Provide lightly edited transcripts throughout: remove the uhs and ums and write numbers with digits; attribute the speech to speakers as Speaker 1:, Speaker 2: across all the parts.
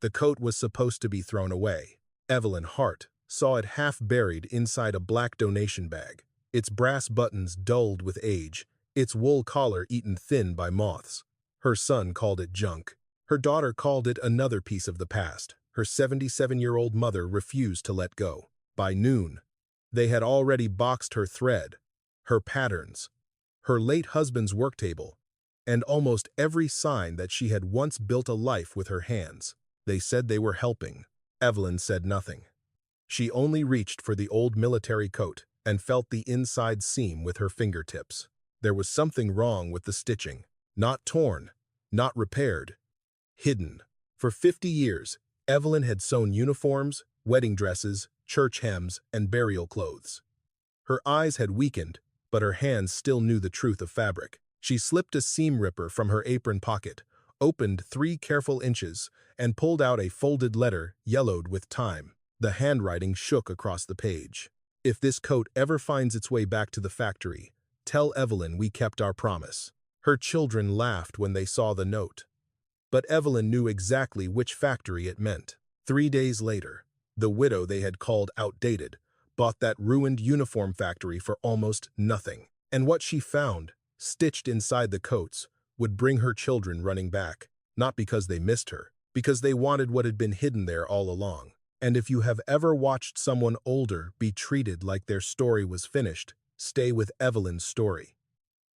Speaker 1: The coat was supposed to be thrown away. Evelyn Hart saw it half buried inside a black donation bag, its brass buttons dulled with age, its wool collar eaten thin by moths. Her son called it junk. Her daughter called it another piece of the past. Her 77-year-old mother refused to let go. By noon, they had already boxed her thread, her patterns, her late husband's work table, and almost every sign that she had once built a life with her hands. They said they were helping. Evelyn said nothing. She only reached for the old military coat and felt the inside seam with her fingertips. There was something wrong with the stitching. Not torn, not repaired, hidden. For 50 years, Evelyn had sewn uniforms, wedding dresses, church hems, and burial clothes. Her eyes had weakened, but her hands still knew the truth of fabric. She slipped a seam ripper from her apron pocket, opened 3 careful inches, and pulled out a folded letter yellowed with time. The handwriting shook across the page. "If this coat ever finds its way back to the factory, tell Evelyn we kept our promise." Her children laughed when they saw the note. But Evelyn knew exactly which factory it meant. 3 days later, the widow they had called outdated bought that ruined uniform factory for almost nothing. And what she found, stitched inside the coats, would bring her children running back, not because they missed her, because they wanted what had been hidden there all along. And if you have ever watched someone older be treated like their story was finished, stay with Evelyn's story.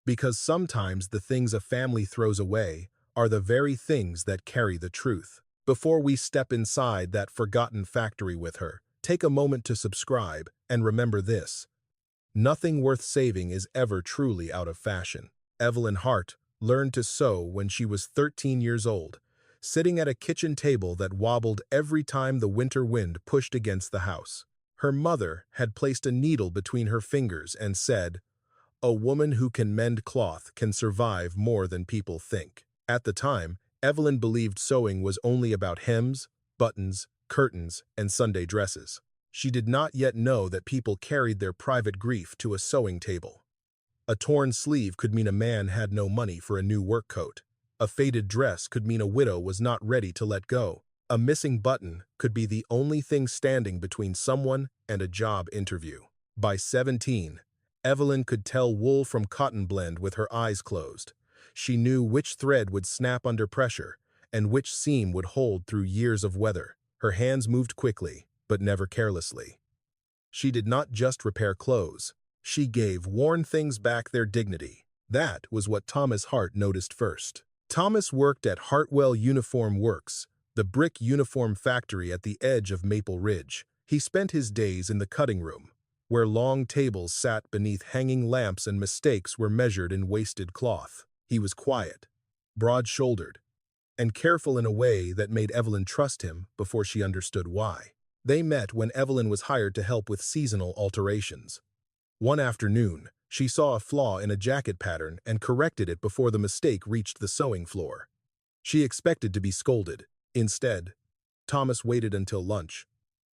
Speaker 1: Because sometimes the things a family throws away are the very things that carry the truth. Before we step inside that forgotten factory with her, take a moment to subscribe and remember this: nothing worth saving is ever truly out of fashion. Evelyn Hart learned to sew when she was 13 years old, sitting at a kitchen table that wobbled every time the winter wind pushed against the house. Her mother had placed a needle between her fingers and said, "A woman who can mend cloth can survive more than people think." At the time, Evelyn believed sewing was only about hems, buttons, curtains, and Sunday dresses. She did not yet know that people carried their private grief to a sewing table. A torn sleeve could mean a man had no money for a new work coat. A faded dress could mean a widow was not ready to let go. A missing button could be the only thing standing between someone and a job interview. By 17, Evelyn could tell wool from cotton blend with her eyes closed. She knew which thread would snap under pressure and which seam would hold through years of weather. Her hands moved quickly, but never carelessly. She did not just repair clothes. She gave worn things back their dignity. That was what Thomas Hart noticed first. Thomas worked at Hartwell Uniform Works, the brick uniform factory at the edge of Maple Ridge. He spent his days in the cutting room, where long tables sat beneath hanging lamps and mistakes were measured in wasted cloth. He was quiet, broad-shouldered, and careful in a way that made Evelyn trust him before she understood why. They met when Evelyn was hired to help with seasonal alterations. One afternoon, she saw a flaw in a jacket pattern and corrected it before the mistake reached the sewing floor. She expected to be scolded. Instead, Thomas waited until lunch,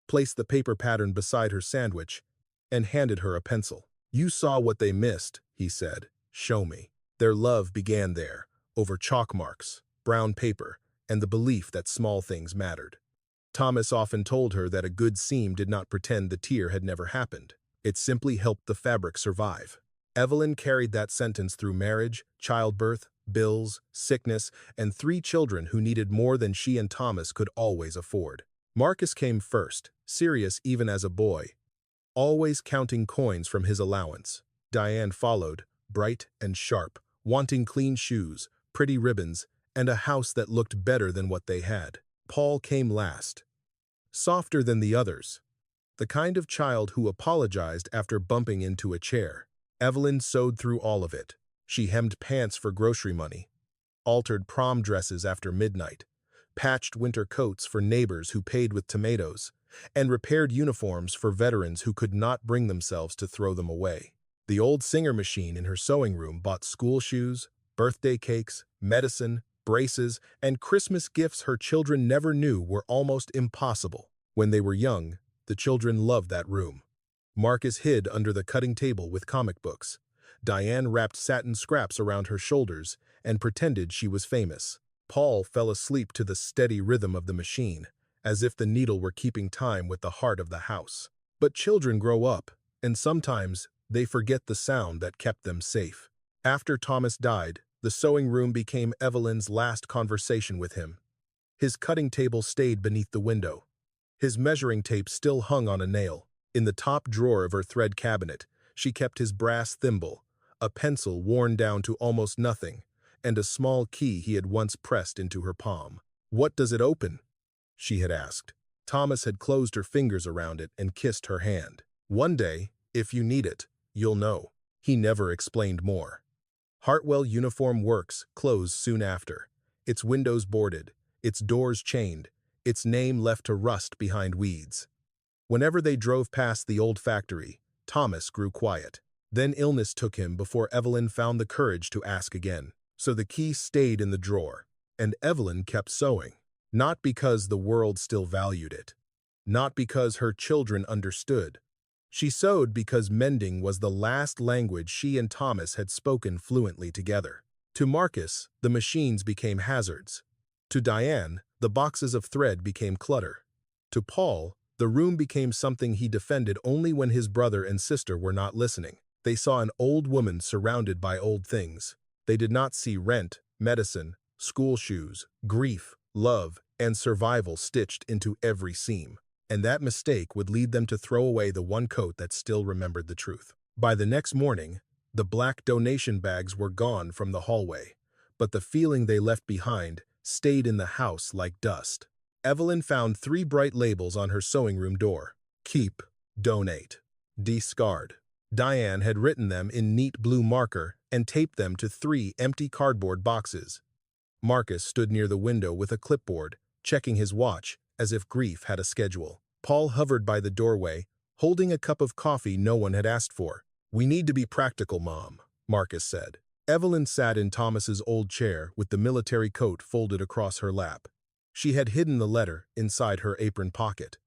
Speaker 1: placed the paper pattern beside her sandwich, and handed her a pencil. "You saw what they missed," he said. "Show me." Their love began there, over chalk marks, brown paper, and the belief that small things mattered. Thomas often told her that a good seam did not pretend the tear had never happened. It simply helped the fabric survive. Evelyn carried that sentence through marriage, childbirth, bills, sickness, and 3 children who needed more than she and Thomas could always afford. Marcus came first, serious even as a boy, always counting coins from his allowance. Diane followed, bright and sharp, wanting clean shoes, pretty ribbons, and a house that looked better than what they had. Paul came last, softer than the others, the kind of child who apologized after bumping into a chair. Evelyn sewed through all of it. She hemmed pants for grocery money, altered prom dresses after midnight, patched winter coats for neighbors who paid with tomatoes, and repaired uniforms for veterans who could not bring themselves to throw them away. The old Singer machine in her sewing room bought school shoes, birthday cakes, medicine, braces, and Christmas gifts her children never knew were almost impossible. When they were young, the children loved that room. Marcus hid under the cutting table with comic books. Diane wrapped satin scraps around her shoulders and pretended she was famous. Paul fell asleep to the steady rhythm of the machine, as if the needle were keeping time with the heart of the house. But children grow up, and sometimes they forget the sound that kept them safe. After Thomas died, the sewing room became Evelyn's last conversation with him. His cutting table stayed beneath the window. His measuring tape still hung on a nail. In the top drawer of her thread cabinet, she kept his brass thimble, a pencil worn down to almost nothing, and a small key he had once pressed into her palm. "What does it open?" she had asked. Thomas had closed her fingers around it and kissed her hand. "One day, if you need it, you'll know." He never explained more. Hartwell Uniform Works closed soon after, its windows boarded, its doors chained, its name left to rust behind weeds. Whenever they drove past the old factory, Thomas grew quiet. Then illness took him before Evelyn found the courage to ask again. So the key stayed in the drawer, and Evelyn kept sewing. Not because the world still valued it. Not because her children understood. She sewed because mending was the last language she and Thomas had spoken fluently together. To Marcus, the machines became hazards. To Diane, the boxes of thread became clutter. To Paul, the room became something he defended only when his brother and sister were not listening. They saw an old woman surrounded by old things. They did not see rent, medicine, school shoes, grief, love, and survival stitched into every seam. And that mistake would lead them to throw away the one coat that still remembered the truth. By the next morning, the black donation bags were gone from the hallway, but the feeling they left behind stayed in the house like dust. Evelyn found 3 bright labels on her sewing room door: keep, donate, discard. Diane had written them in neat blue marker and taped them to 3 empty cardboard boxes. Marcus stood near the window with a clipboard, checking his watch as if grief had a schedule. Paul hovered by the doorway, holding a cup of coffee no one had asked for. "We need to be practical, Mom," Marcus said. Evelyn sat in Thomas's old chair with the military coat folded across her lap. She had hidden the letter inside her apron pocket.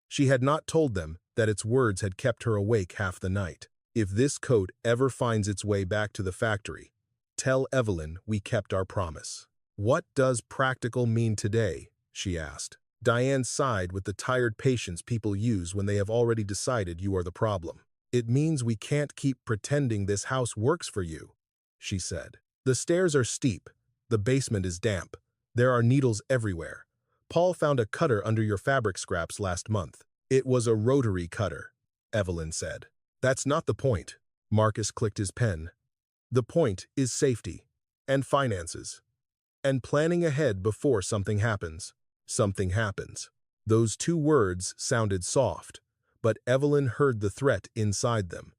Speaker 1: She had not told them that its words had kept her awake half the night. "If this coat ever finds its way back to the factory, tell Evelyn we kept our promise." "What does practical mean today?" she asked. Diane sighed with the tired patience people use when they have already decided you are the problem. "It means we can't keep pretending this house works for you," she said. "The stairs are steep. The basement is damp. There are needles everywhere. Paul found a cutter under your fabric scraps last month." "It was a rotary cutter," Evelyn said. "That's not the point." Marcus clicked his pen. "The point is safety, and finances, and planning ahead before something happens." Something happens. Those 2 words sounded soft, but Evelyn heard the threat inside them.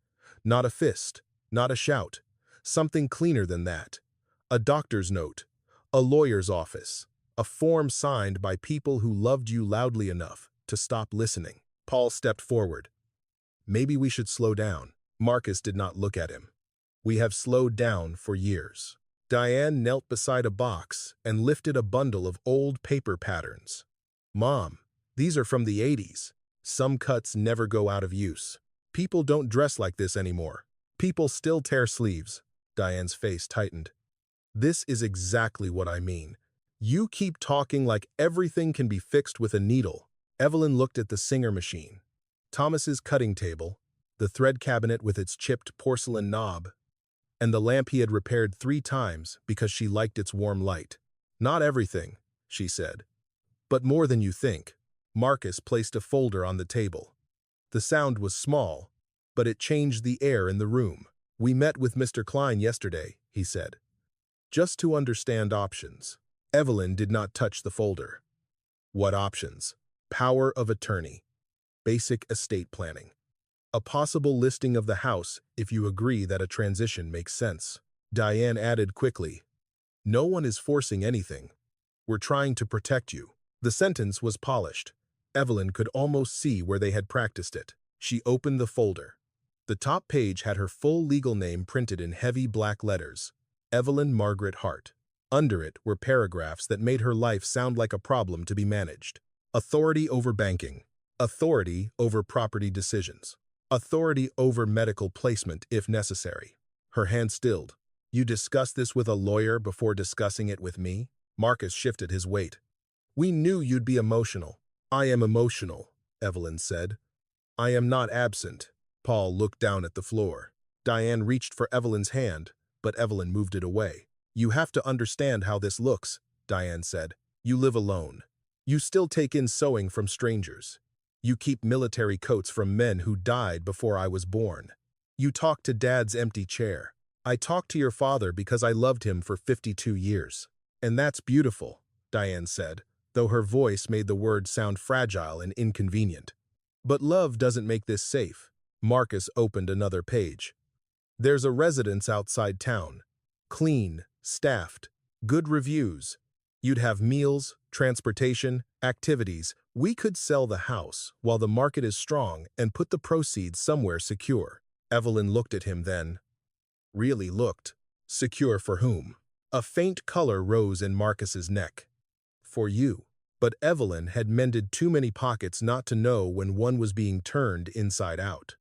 Speaker 1: Not a fist, not a shout. Something cleaner than that. A doctor's note, a lawyer's office, a form signed by people who loved you loudly enough to stop listening. Paul stepped forward. "Maybe we should slow down." Marcus did not look at him. "We have slowed down for years." Diane knelt beside a box and lifted a bundle of old paper patterns. "Mom, these are from the 80s. Some cuts never go out of use. People don't dress like this anymore. People still tear sleeves." Diane's face tightened. "This is exactly what I mean. You keep talking like everything can be fixed with a needle." Evelyn looked at the Singer machine, Thomas's cutting table, the thread cabinet with its chipped porcelain knob, and the lamp he had repaired 3 times because she liked its warm light. "Not everything," she said, "but more than you think." Marcus placed a folder on the table. The sound was small, but it changed the air in the room. "We met with Mr. Klein yesterday," he said, "just to understand options." Evelyn did not touch the folder. "What options?" "Power of attorney. Basic estate planning. A possible listing of the house if you agree that a transition makes sense." Diane added quickly, "No one is forcing anything. We're trying to protect you." The sentence was polished. Evelyn could almost see where they had practiced it. She opened the folder. The top page had her full legal name printed in heavy black letters, Evelyn Margaret Hart. Under it were paragraphs that made her life sound like a problem to be managed. Authority over banking. Authority over property decisions. Authority over medical placement if necessary. Her hand stilled. "You discussed this with a lawyer before discussing it with me?" Marcus shifted his weight. We knew you'd be emotional. I am emotional, Evelyn said. I am not absent. Paul looked down at the floor. Diane reached for Evelyn's hand, but Evelyn moved it away. You have to understand how this looks, Diane said. You live alone. You still take in sewing from strangers. You keep military coats from men who died before I was born. You talk to Dad's empty chair. I talked to your father because I loved him for 52 years. And that's beautiful, Diane said, though her voice made the words sound fragile and inconvenient. But love doesn't make this safe. Marcus opened another page. There's a residence outside town. Clean, staffed, good reviews. You'd have meals, transportation, activities. We could sell the house while the market is strong and put the proceeds somewhere secure. Evelyn looked at him then. Really looked. Secure for whom? A faint color rose in Marcus's neck. For you. But Evelyn had mended too many pockets not to know when one was being turned inside out.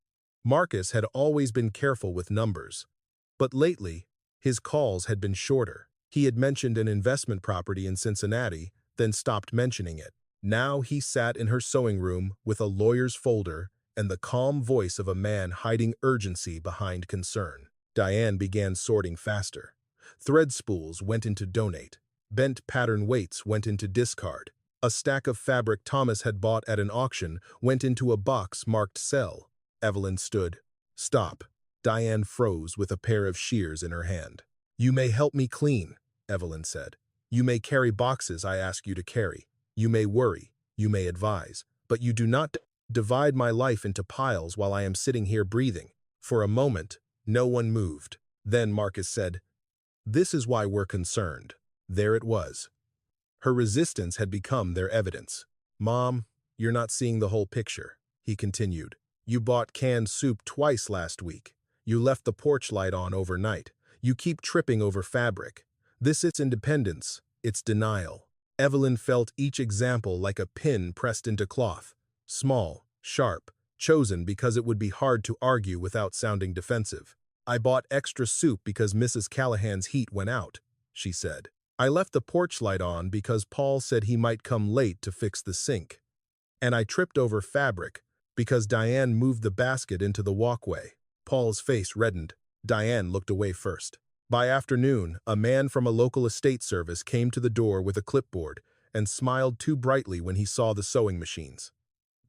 Speaker 1: Marcus had always been careful with numbers. But lately, his calls had been shorter. He had mentioned an investment property in Cincinnati, then stopped mentioning it. Now he sat in her sewing room with a lawyer's folder and the calm voice of a man hiding urgency behind concern. Diane began sorting faster. Thread spools went into donate. Bent pattern weights went into discard. A stack of fabric Thomas had bought at an auction went into a box marked sell. Evelyn stood. Stop. Diane froze with a pair of shears in her hand. You may help me clean, Evelyn said. You may carry boxes I ask you to carry. You may worry. You may advise. But you do not divide my life into piles while I am sitting here breathing. For a moment, no one moved. Then Marcus said, This is why we're concerned. There it was. Her resistance had become their evidence. Mom, you're not seeing the whole picture, he continued. You bought canned soup twice last week. You left the porch light on overnight. You keep tripping over fabric. This is independence. It's denial. Evelyn felt each example like a pin pressed into cloth. Small, sharp, chosen because it would be hard to argue without sounding defensive. I bought extra soup because Mrs. Callahan's heat went out, she said. I left the porch light on because Paul said he might come late to fix the sink. And I tripped over fabric because Diane moved the basket into the walkway. Paul's face reddened. Diane looked away first. By afternoon, a man from a local estate service came to the door with a clipboard and smiled too brightly when he saw the sewing machines.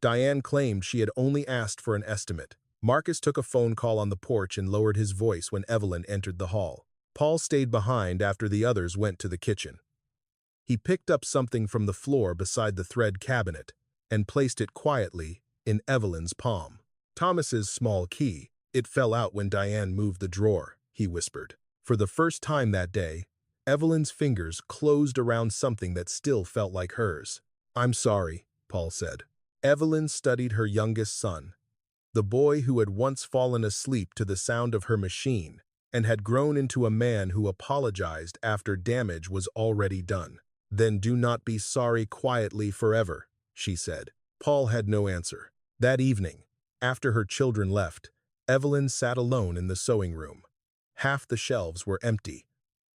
Speaker 1: Diane claimed she had only asked for an estimate. Marcus took a phone call on the porch and lowered his voice when Evelyn entered the hall. Paul stayed behind after the others went to the kitchen. He picked up something from the floor beside the thread cabinet and placed it quietly in Evelyn's palm. Thomas's small key. It fell out when Diane moved the drawer, he whispered. For the first time that day, Evelyn's fingers closed around something that still felt like hers. I'm sorry, Paul said. Evelyn studied her youngest son, the boy who had once fallen asleep to the sound of her machine and had grown into a man who apologized after damage was already done. Then do not be sorry quietly forever, she said. Paul had no answer. That evening, after her children left, Evelyn sat alone in the sewing room. Half the shelves were empty.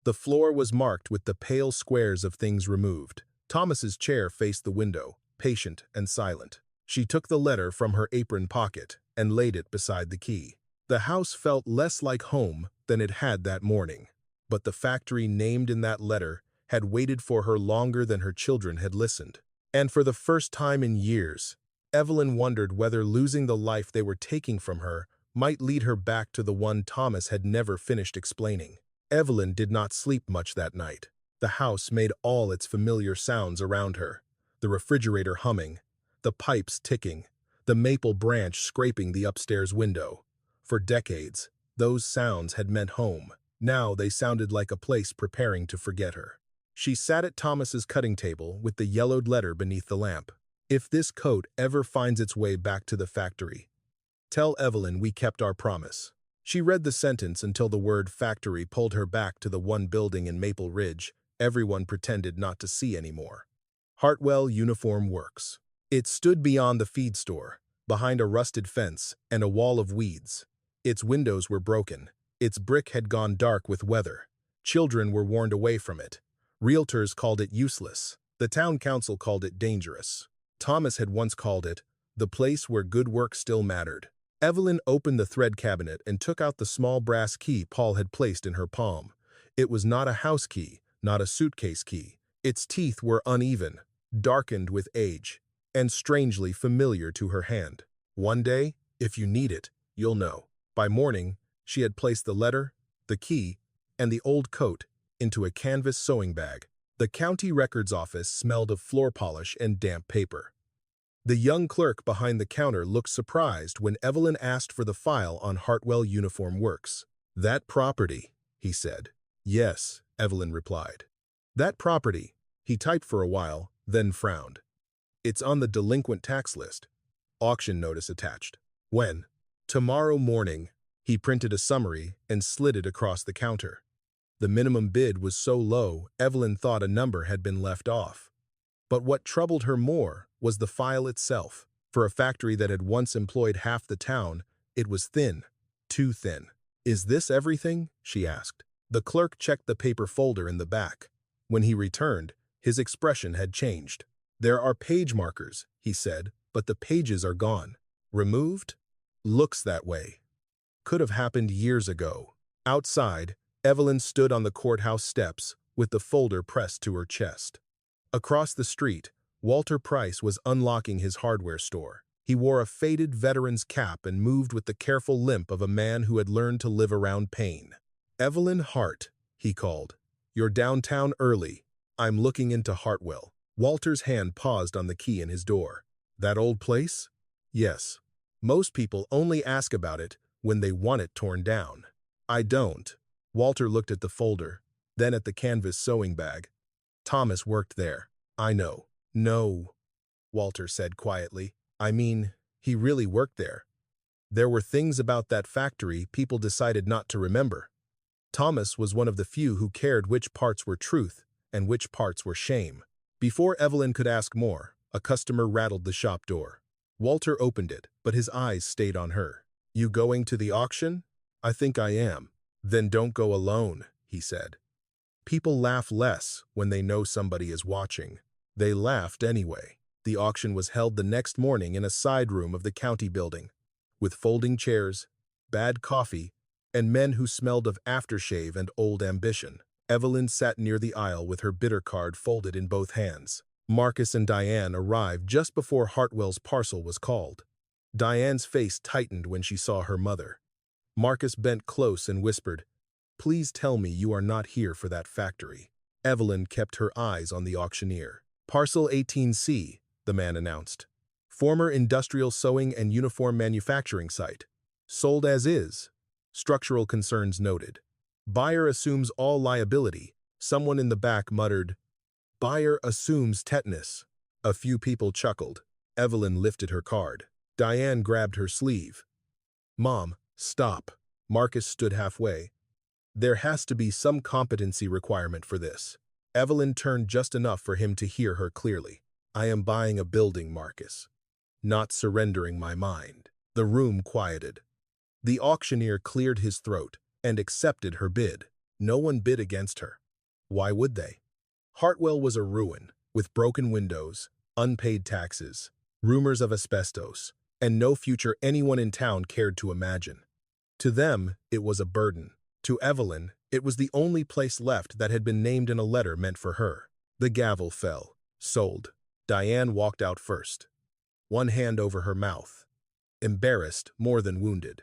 Speaker 1: The floor was marked with the pale squares of things removed. Thomas's chair faced the window, patient and silent. She took the letter from her apron pocket and laid it beside the key. The house felt less like home than it had that morning, but the factory named in that letter had waited for her longer than her children had listened. And for the first time in years, Evelyn wondered whether losing the life they were taking from her might lead her back to the one Thomas had never finished explaining. Evelyn did not sleep much that night. The house made all its familiar sounds around her, the refrigerator humming, the pipes ticking, the maple branch scraping the upstairs window. For decades, those sounds had meant home. Now they sounded like a place preparing to forget her. She sat at Thomas's cutting table with the yellowed letter beneath the lamp. If this coat ever finds its way back to the factory, tell Evelyn we kept our promise. She read the sentence until the word factory pulled her back to the one building in Maple Ridge everyone pretended not to see anymore. Hartwell Uniform Works. It stood beyond the feed store, behind a rusted fence and a wall of weeds. Its windows were broken. Its brick had gone dark with weather. Children were warned away from it. Realtors called it useless. The town council called it dangerous. Thomas had once called it the place where good work still mattered. Evelyn opened the thread cabinet and took out the small brass key Paul had placed in her palm. It was not a house key, not a suitcase key. Its teeth were uneven, darkened with age, and strangely familiar to her hand. One day, if you need it, you'll know. By morning, she had placed the letter, the key, and the old coat into a canvas sewing bag. The county records office smelled of floor polish and damp paper. The young clerk behind the counter looked surprised when Evelyn asked for the file on Hartwell Uniform Works. "That property," he said. "Yes," Evelyn replied. "That property." He typed for a while, then frowned. "It's on the delinquent tax list. Auction notice attached." "When?" "Tomorrow morning." He printed a summary and slid it across the counter. The minimum bid was so low, Evelyn thought a number had been left off. But what troubled her more was the file itself. For a factory that had once employed half the town, it was thin, too thin. "Is this everything?" she asked. The clerk checked the paper folder in the back. When he returned, his expression had changed. "There are page markers," he said, "but the pages are gone." "Removed?" "Looks that way." Could have happened years ago. Outside, Evelyn stood on the courthouse steps with the folder pressed to her chest. Across the street, Walter Price was unlocking his hardware store. He wore a faded veteran's cap and moved with the careful limp of a man who had learned to live around pain. "Evelyn Hart," he called. "You're downtown early. I'm looking into Hartwell." Walter's hand paused on the key in his door. "That old place?" "Yes. Most people only ask about it when they want it torn down." "I don't." Walter looked at the folder, then at the canvas sewing bag. "Thomas worked there." "I know." "No," Walter said quietly. "I mean, he really worked there. There were things about that factory people decided not to remember. Thomas was one of the few who cared which parts were truth and which parts were shame." Before Evelyn could ask more, a customer rattled the shop door. Walter opened it, but his eyes stayed on her. "You going to the auction?" "I think I am." "Then don't go alone," he said. People laugh less when they know somebody is watching. They laughed anyway. The auction was held the next morning in a side room of the county building, with folding chairs, bad coffee, and men who smelled of aftershave and old ambition. Evelyn sat near the aisle with her bidder card folded in both hands. Marcus and Diane arrived just before Hartwell's parcel was called. Diane's face tightened when she saw her mother. Marcus bent close and whispered, "Please tell me you are not here for that factory." Evelyn kept her eyes on the auctioneer. "Parcel 18C, the man announced. "Former industrial sewing and uniform manufacturing site. Sold as is. Structural concerns noted. Buyer assumes all liability." Someone in the back muttered, "Buyer assumes tetanus." A few people chuckled. Evelyn lifted her card. Diane grabbed her sleeve. "Mom, stop." Marcus stood halfway. "There has to be some competency requirement for this." Evelyn turned just enough for him to hear her clearly. "I am buying a building, Marcus. Not surrendering my mind." The room quieted. The auctioneer cleared his throat and accepted her bid. No one bid against her. Why would they? Hartwell was a ruin, with broken windows, unpaid taxes, rumors of asbestos, and no future anyone in town cared to imagine. To them, it was a burden. To Evelyn, it was the only place left that had been named in a letter meant for her. The gavel fell. Sold. Diane walked out first, one hand over her mouth, embarrassed more than wounded.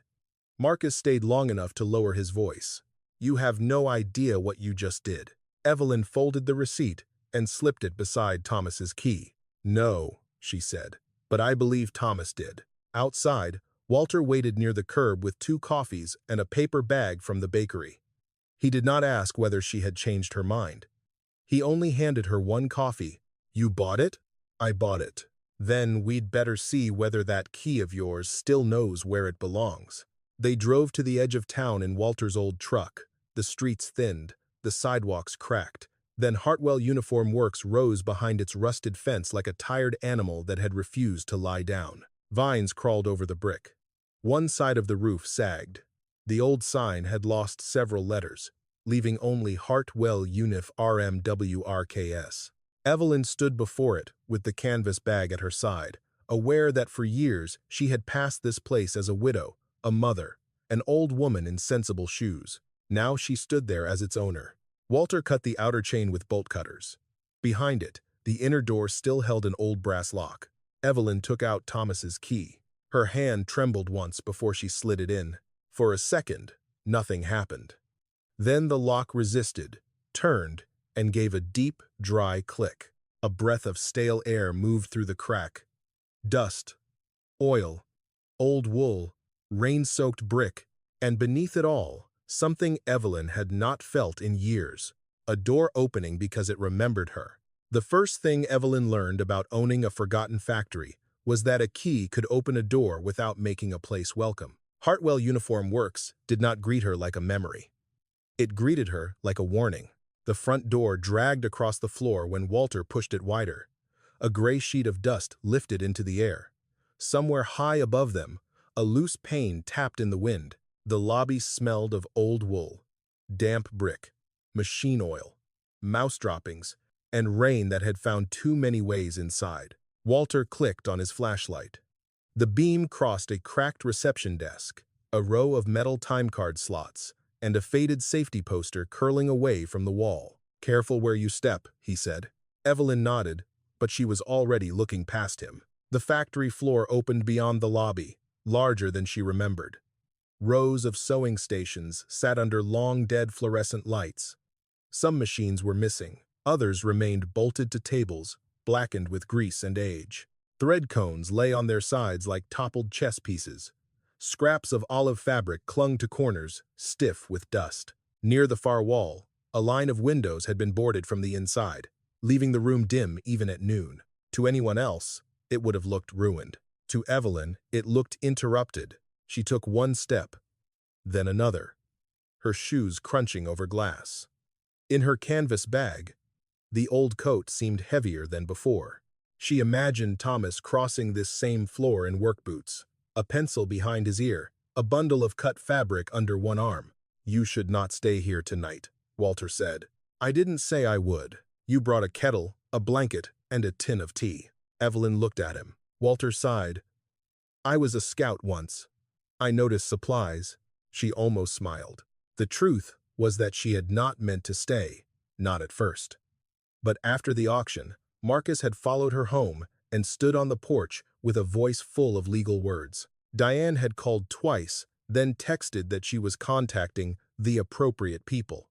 Speaker 1: Marcus stayed long enough to lower his voice. "You have no idea what you just did." Evelyn folded the receipt and slipped it beside Thomas's key. "No," she said, "but I believe Thomas did." Outside, Walter waited near the curb with 2 coffees and a paper bag from the bakery. He did not ask whether she had changed her mind. He only handed her 1 coffee. "You bought it?" "I bought it." "Then we'd better see whether that key of yours still knows where it belongs." They drove to the edge of town in Walter's old truck. The streets thinned, the sidewalks cracked. Then Hartwell Uniform Works rose behind its rusted fence like a tired animal that had refused to lie down. Vines crawled over the brick. One side of the roof sagged. The old sign had lost several letters, leaving only Hartwell Unif RMWRKS. Evelyn stood before it with the canvas bag at her side, aware that for years she had passed this place as a widow, a mother, an old woman in sensible shoes. Now she stood there as its owner. Walter cut the outer chain with bolt cutters. Behind it, the inner door still held an old brass lock. Evelyn took out Thomas's key. Her hand trembled once before she slid it in. For a second, nothing happened. Then the lock resisted, turned, and gave a deep, dry click. A breath of stale air moved through the crack. Dust, oil, old wool, rain-soaked brick, and beneath it all, something Evelyn had not felt in years, a door opening because it remembered her. The first thing Evelyn learned about owning a forgotten factory was that a key could open a door without making a place welcome. Hartwell Uniform Works did not greet her like a memory. It greeted her like a warning. The front door dragged across the floor when Walter pushed it wider. A gray sheet of dust lifted into the air. Somewhere high above them, a loose pane tapped in the wind. The lobby smelled of old wool, damp brick, machine oil, mouse droppings, and rain that had found too many ways inside. Walter clicked on his flashlight. The beam crossed a cracked reception desk, a row of metal time card slots, and a faded safety poster curling away from the wall. "Careful where you step," he said. Evelyn nodded, but she was already looking past him. The factory floor opened beyond the lobby, larger than she remembered. Rows of sewing stations sat under long dead fluorescent lights. Some machines were missing. Others remained bolted to tables, blackened with grease and age. Thread cones lay on their sides like toppled chess pieces. Scraps of olive fabric clung to corners, stiff with dust. Near the far wall, a line of windows had been boarded from the inside, leaving the room dim even at noon. To anyone else, it would have looked ruined. To Evelyn, it looked interrupted. She took one step, then another, her shoes crunching over glass. In her canvas bag, the old coat seemed heavier than before. She imagined Thomas crossing this same floor in work boots, a pencil behind his ear, a bundle of cut fabric under one arm. "You should not stay here tonight," Walter said. "I didn't say I would. You brought a kettle, a blanket, and a tin of tea." Evelyn looked at him. Walter sighed. "I was a scout once. I noticed supplies." She almost smiled. The truth was that she had not meant to stay, not at first. But after the auction, Marcus had followed her home and stood on the porch with a voice full of legal words. Diane had called twice, then texted that she was contacting the appropriate people.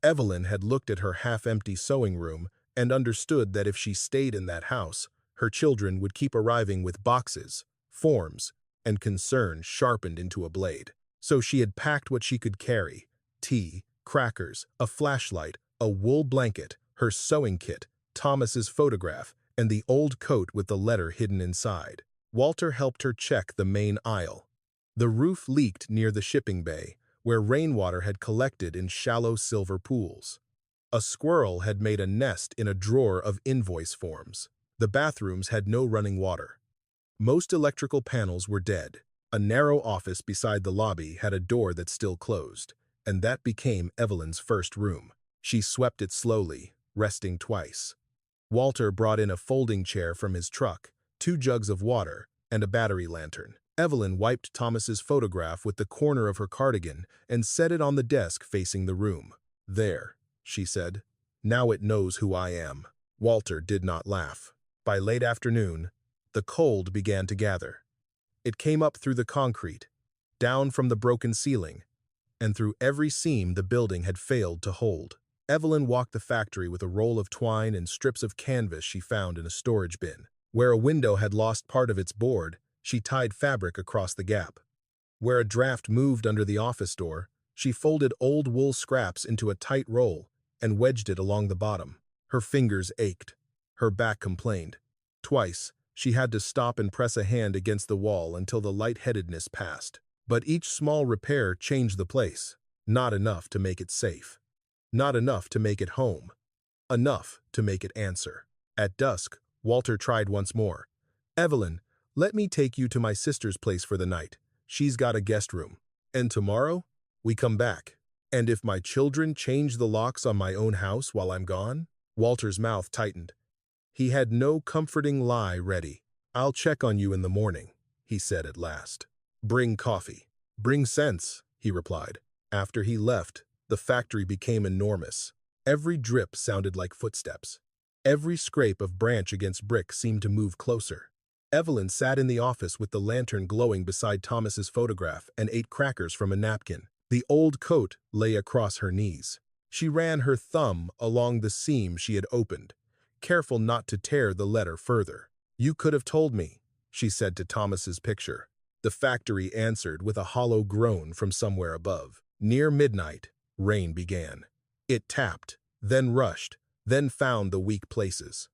Speaker 1: Evelyn had looked at her half-empty sewing room and understood that if she stayed in that house, her children would keep arriving with boxes, forms, and concern sharpened into a blade. So she had packed what she could carry: tea, crackers, a flashlight, a wool blanket, her sewing kit, Thomas's photograph, and the old coat with the letter hidden inside. Walter helped her check the main aisle. The roof leaked near the shipping bay, where rainwater had collected in shallow silver pools. A squirrel had made a nest in a drawer of invoice forms. The bathrooms had no running water. Most electrical panels were dead. A narrow office beside the lobby had a door that still closed, and that became Evelyn's first room. She swept it slowly, resting twice. Walter brought in a folding chair from his truck, 2 jugs of water, and a battery lantern. Evelyn wiped Thomas's photograph with the corner of her cardigan and set it on the desk facing the room. "There," she said. "Now it knows who I am." Walter did not laugh. By late afternoon, the cold began to gather. It came up through the concrete, down from the broken ceiling, and through every seam the building had failed to hold. Evelyn walked the factory with a roll of twine and strips of canvas she found in a storage bin. Where a window had lost part of its board, she tied fabric across the gap. Where a draft moved under the office door, she folded old wool scraps into a tight roll and wedged it along the bottom. Her fingers ached. Her back complained. Twice, she had to stop and press a hand against the wall until the lightheadedness passed. But each small repair changed the place. Not enough to make it safe. Not enough to make it home. Enough to make it answer. At dusk, Walter tried once more. "Evelyn, let me take you to my sister's place for the night. She's got a guest room. And tomorrow, we come back." And if my children change the locks on my own house while I'm gone? Walter's mouth tightened. He had no comforting lie ready. I'll check on you in the morning, he said at last. Bring coffee. Bring sense, he replied. After he left, the factory became enormous. Every drip sounded like footsteps. Every scrape of branch against brick seemed to move closer. Evelyn sat in the office with the lantern glowing beside Thomas's photograph and ate crackers from a napkin. The old coat lay across her knees. She ran her thumb along the seam she had opened, careful not to tear the letter further. You could have told me, she said to Thomas's picture. The factory answered with a hollow groan from somewhere above. Near midnight, rain began. It tapped, then rushed, then found the weak places.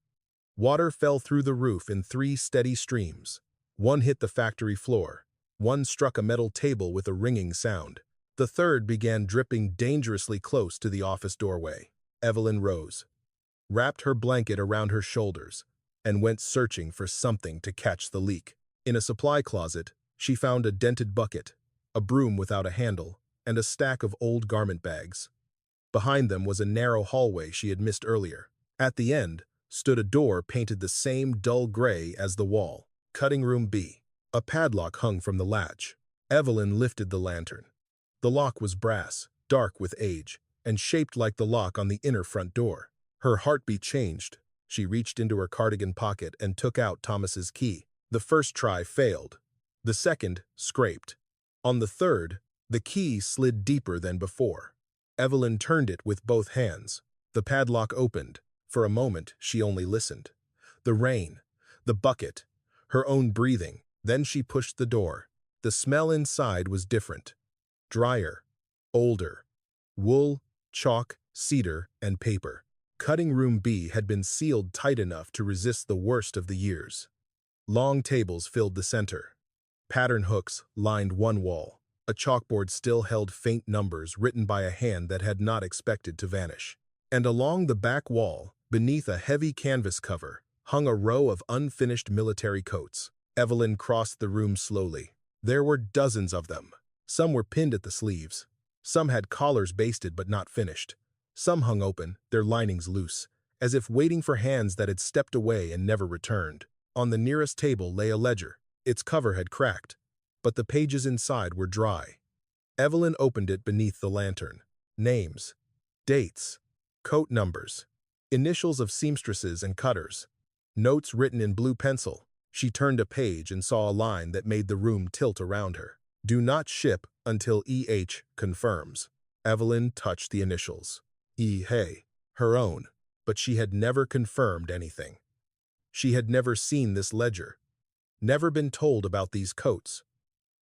Speaker 1: Water fell through the roof in 3 steady streams. One hit the factory floor. One struck a metal table with a ringing sound. The third began dripping dangerously close to the office doorway. Evelyn rose, wrapped her blanket around her shoulders, and went searching for something to catch the leak. In a supply closet, she found a dented bucket, a broom without a handle, and a stack of old garment bags. Behind them was a narrow hallway she had missed earlier. At the end stood a door painted the same dull gray as the wall. Cutting room B. A padlock hung from the latch. Evelyn lifted the lantern. The lock was brass, dark with age, and shaped like the lock on the inner front door. Her heartbeat changed. She reached into her cardigan pocket and took out Thomas's key. The first try failed. The second scraped. On the third, the key slid deeper than before. Evelyn turned it with both hands. The padlock opened. For a moment, she only listened. The rain, the bucket, her own breathing. Then she pushed the door. The smell inside was different. Drier, older. Wool, chalk, cedar, and paper. Cutting room B had been sealed tight enough to resist the worst of the years. Long tables filled the center. Pattern hooks lined one wall. A chalkboard still held faint numbers written by a hand that had not expected to vanish. And along the back wall, beneath a heavy canvas cover, hung a row of unfinished military coats. Evelyn crossed the room slowly. There were dozens of them. Some were pinned at the sleeves. Some had collars basted but not finished. Some hung open, their linings loose, as if waiting for hands that had stepped away and never returned. On the nearest table lay a ledger. Its cover had cracked, but the pages inside were dry. Evelyn opened it beneath the lantern. Names, dates, coat numbers, initials of seamstresses and cutters, notes written in blue pencil. She turned a page and saw a line that made the room tilt around her. Do not ship until E.H. confirms. Evelyn touched the initials. E.H. Her own, but she had never confirmed anything. She had never seen this ledger, never been told about these coats,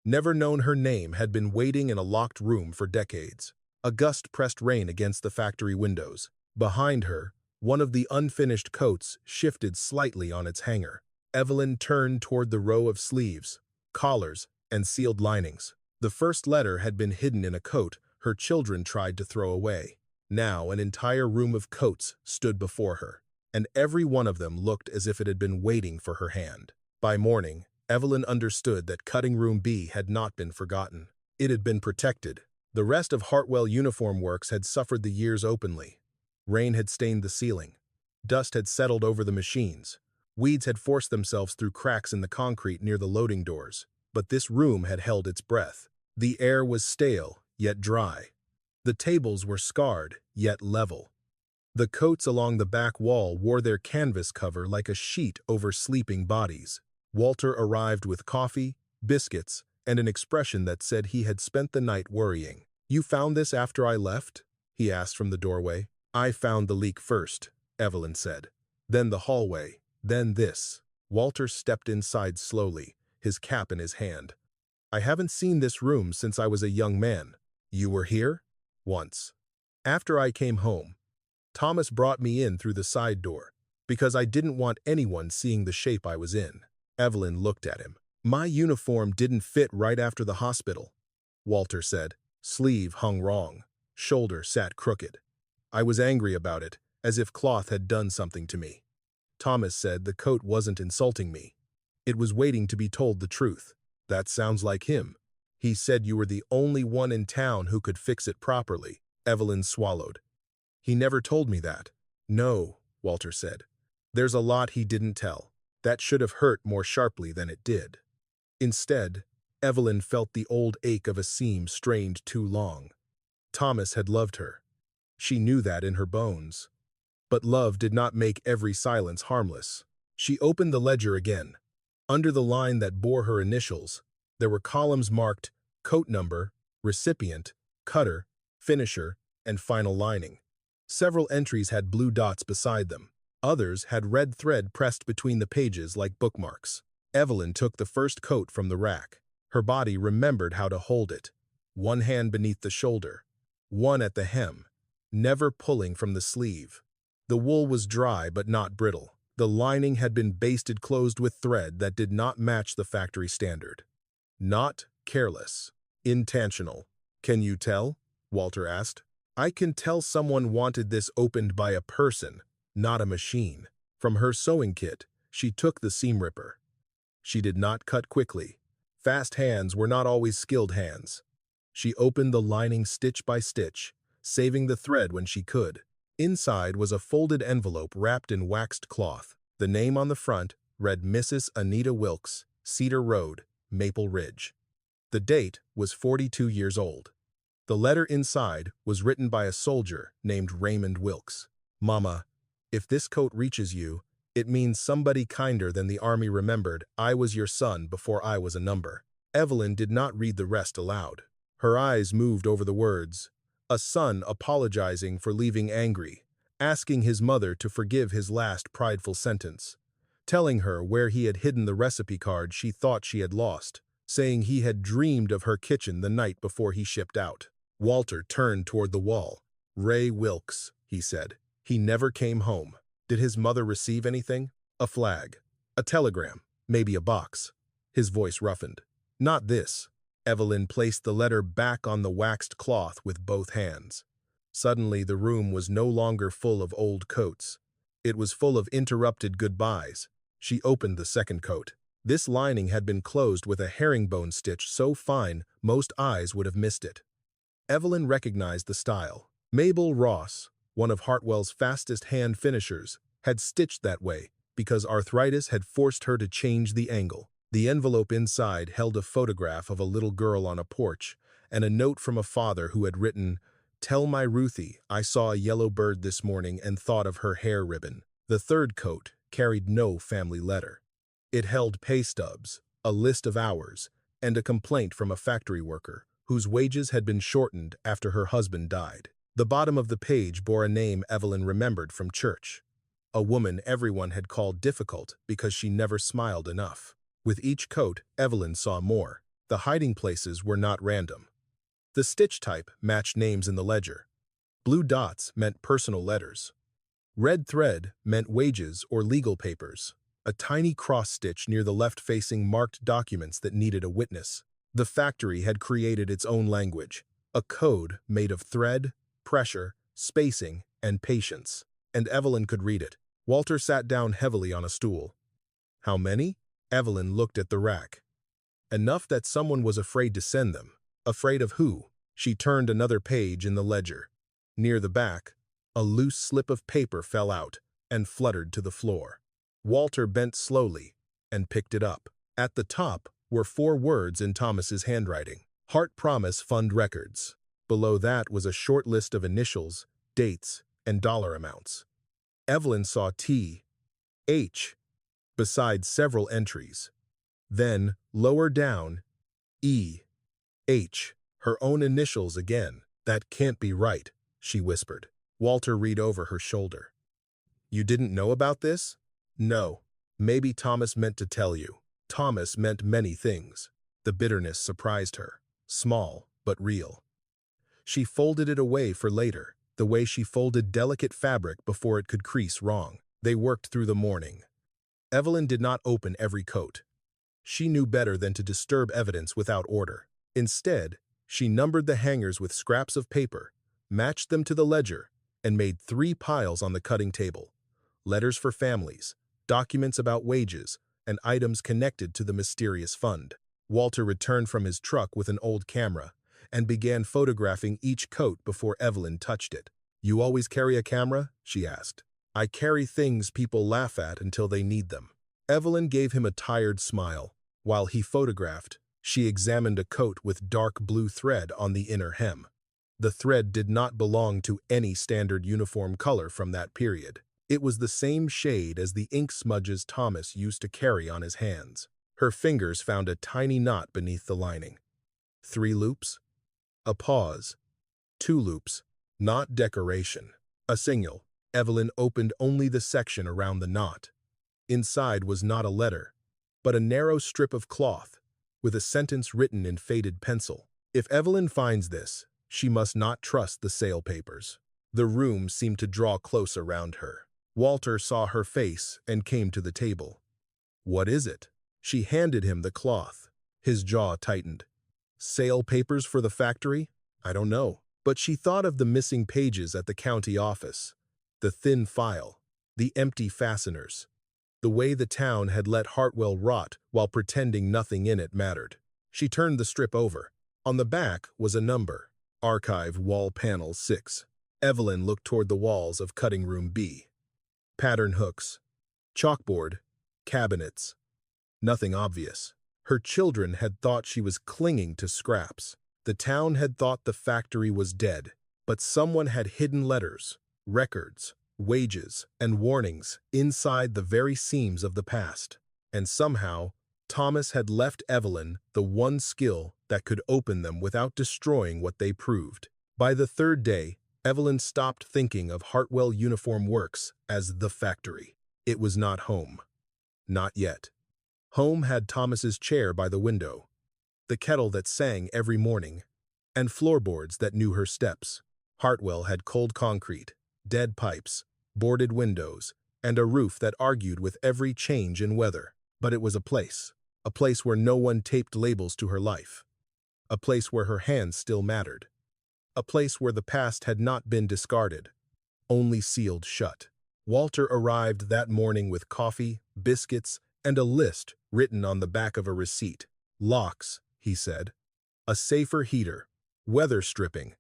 Speaker 1: never known her name had been waiting in a locked room for decades. A gust pressed rain against the factory windows. Behind her, one of the unfinished coats shifted slightly on its hanger. Evelyn turned toward the row of sleeves, collars, and sealed linings. The first letter had been hidden in a coat her children tried to throw away. Now an entire room of coats stood before her, and every one of them looked as if it had been waiting for her hand. By morning, Evelyn understood that cutting room B had not been forgotten. It had been protected. The rest of Hartwell Uniform Works had suffered the years openly. Rain had stained the ceiling. Dust had settled over the machines. Weeds had forced themselves through cracks in the concrete near the loading doors. But this room had held its breath. The air was stale, yet dry. The tables were scarred, yet level. The coats along the back wall wore their canvas cover like a sheet over sleeping bodies. Walter arrived with coffee, biscuits, and an expression that said he had spent the night worrying. You found this after I left? He asked from the doorway. I found the leak first, Evelyn said. Then the hallway, then this. Walter stepped inside slowly, his cap in his hand. I haven't seen this room since I was a young man. You were here? Once. After I came home, Thomas brought me in through the side door, because I didn't want anyone seeing the shape I was in. Evelyn looked at him. My uniform didn't fit right after the hospital, Walter said. Sleeve hung wrong. Shoulder sat crooked. I was angry about it, as if cloth had done something to me. Thomas said the coat wasn't insulting me. It was waiting to be told the truth. That sounds like him. He said you were the only one in town who could fix it properly. Evelyn swallowed. He never told me that. No, Walter said. There's a lot he didn't tell. That should have hurt more sharply than it did. Instead, Evelyn felt the old ache of a seam strained too long. Thomas had loved her. She knew that in her bones. But love did not make every silence harmless. She opened the ledger again. Under the line that bore her initials, there were columns marked coat number, recipient, cutter, finisher, and final lining. Several entries had blue dots beside them. Others had red thread pressed between the pages like bookmarks. Evelyn took the first coat from the rack. Her body remembered how to hold it. One hand beneath the shoulder, one at the hem, never pulling from the sleeve. The wool was dry but not brittle. The lining had been basted closed with thread that did not match the factory standard. Not careless. Intentional. Can you tell? Walter asked. I can tell someone wanted this opened by a person, not a machine. From her sewing kit, she took the seam ripper. She did not cut quickly. Fast hands were not always skilled hands. She opened the lining stitch by stitch, saving the thread when she could. Inside was a folded envelope wrapped in waxed cloth. The name on the front read Mrs. Anita Wilkes, Cedar Road, Maple Ridge. The date was 42 years old. The letter inside was written by a soldier named Raymond Wilkes. Mama, if this coat reaches you, it means somebody kinder than the army remembered I was your son before I was a number. Evelyn did not read the rest aloud. Her eyes moved over the words. A son apologizing for leaving angry, asking his mother to forgive his last prideful sentence, telling her where he had hidden the recipe card she thought she had lost, saying he had dreamed of her kitchen the night before he shipped out. Walter turned toward the wall. Ray Wilkes, he said. He never came home. Did his mother receive anything? A flag. A telegram. Maybe a box. His voice roughened. Not this. Evelyn placed the letter back on the waxed cloth with both hands. Suddenly the room was no longer full of old coats. It was full of interrupted goodbyes. She opened the second coat. This lining had been closed with a herringbone stitch so fine most eyes would have missed it. Evelyn recognized the style. Mabel Ross, one of Hartwell's fastest hand finishers, had stitched that way because arthritis had forced her to change the angle. The envelope inside held a photograph of a little girl on a porch and a note from a father who had written, "Tell my Ruthie I saw a yellow bird this morning and thought of her hair ribbon." The third coat carried no family letter. It held pay stubs, a list of hours, and a complaint from a factory worker whose wages had been shortened after her husband died. The bottom of the page bore a name Evelyn remembered from church. A woman everyone had called difficult because she never smiled enough. With each coat, Evelyn saw more. The hiding places were not random. The stitch type matched names in the ledger. Blue dots meant personal letters. Red thread meant wages or legal papers. A tiny cross stitch near the left-facing marked documents that needed a witness. The factory had created its own language, a code made of thread, pressure, spacing, and patience. And Evelyn could read it. Walter sat down heavily on a stool. How many? Evelyn looked at the rack. Enough that someone was afraid to send them. Afraid of who? She turned another page in the ledger. Near the back, a loose slip of paper fell out and fluttered to the floor. Walter bent slowly and picked it up. At the top were 4 words in Thomas's handwriting. Hart Promise Fund Records. Below that was a short list of initials, dates, and dollar amounts. Evelyn saw T, H, beside several entries. Then, lower down, E, H, her own initials again. That can't be right, she whispered. Walter read over her shoulder. You didn't know about this? No. Maybe Thomas meant to tell you. Thomas meant many things. The bitterness surprised her. Small, but real. She folded it away for later, the way she folded delicate fabric before it could crease wrong. They worked through the morning. Evelyn did not open every coat. She knew better than to disturb evidence without order. Instead, she numbered the hangers with scraps of paper, matched them to the ledger, and made 3 piles on the cutting table. Letters for families, documents about wages, and items connected to the mysterious fund. Walter returned from his truck with an old camera, and began photographing each coat before Evelyn touched it. "You always carry a camera?" she asked. "I carry things people laugh at until they need them." Evelyn gave him a tired smile. While he photographed, she examined a coat with dark blue thread on the inner hem. The thread did not belong to any standard uniform color from that period. It was the same shade as the ink smudges Thomas used to carry on his hands. Her fingers found a tiny knot beneath the lining. 3 loops? A pause. 2 loops. Not decoration. A signal. Evelyn opened only the section around the knot. Inside was not a letter, but a narrow strip of cloth, with a sentence written in faded pencil. If Evelyn finds this, she must not trust the sale papers. The room seemed to draw close around her. Walter saw her face and came to the table. "What is it?" She handed him the cloth. His jaw tightened. "Sale papers for the factory? I don't know." But she thought of the missing pages at the county office, the thin file, the empty fasteners, the way the town had let Hartwell rot while pretending nothing in it mattered. She turned the strip over. On the back was a number, Archive Wall Panel 6. Evelyn looked toward the walls of cutting room B. Pattern hooks, chalkboard, cabinets. Nothing obvious. Her children had thought she was clinging to scraps. The town had thought the factory was dead, but someone had hidden letters, records, wages, and warnings inside the very seams of the past. And somehow, Thomas had left Evelyn the one skill that could open them without destroying what they proved. By the 3rd day, Evelyn stopped thinking of Hartwell Uniform Works as the factory. It was not home. Not yet. Home had Thomas's chair by the window, the kettle that sang every morning, and floorboards that knew her steps. Hartwell had cold concrete, dead pipes, boarded windows, and a roof that argued with every change in weather. But it was a place where no one taped labels to her life, a place where her hands still mattered, a place where the past had not been discarded, only sealed shut. Walter arrived that morning with coffee, biscuits, and a list written on the back of a receipt. "Locks," he said, "a safer heater, weather stripping,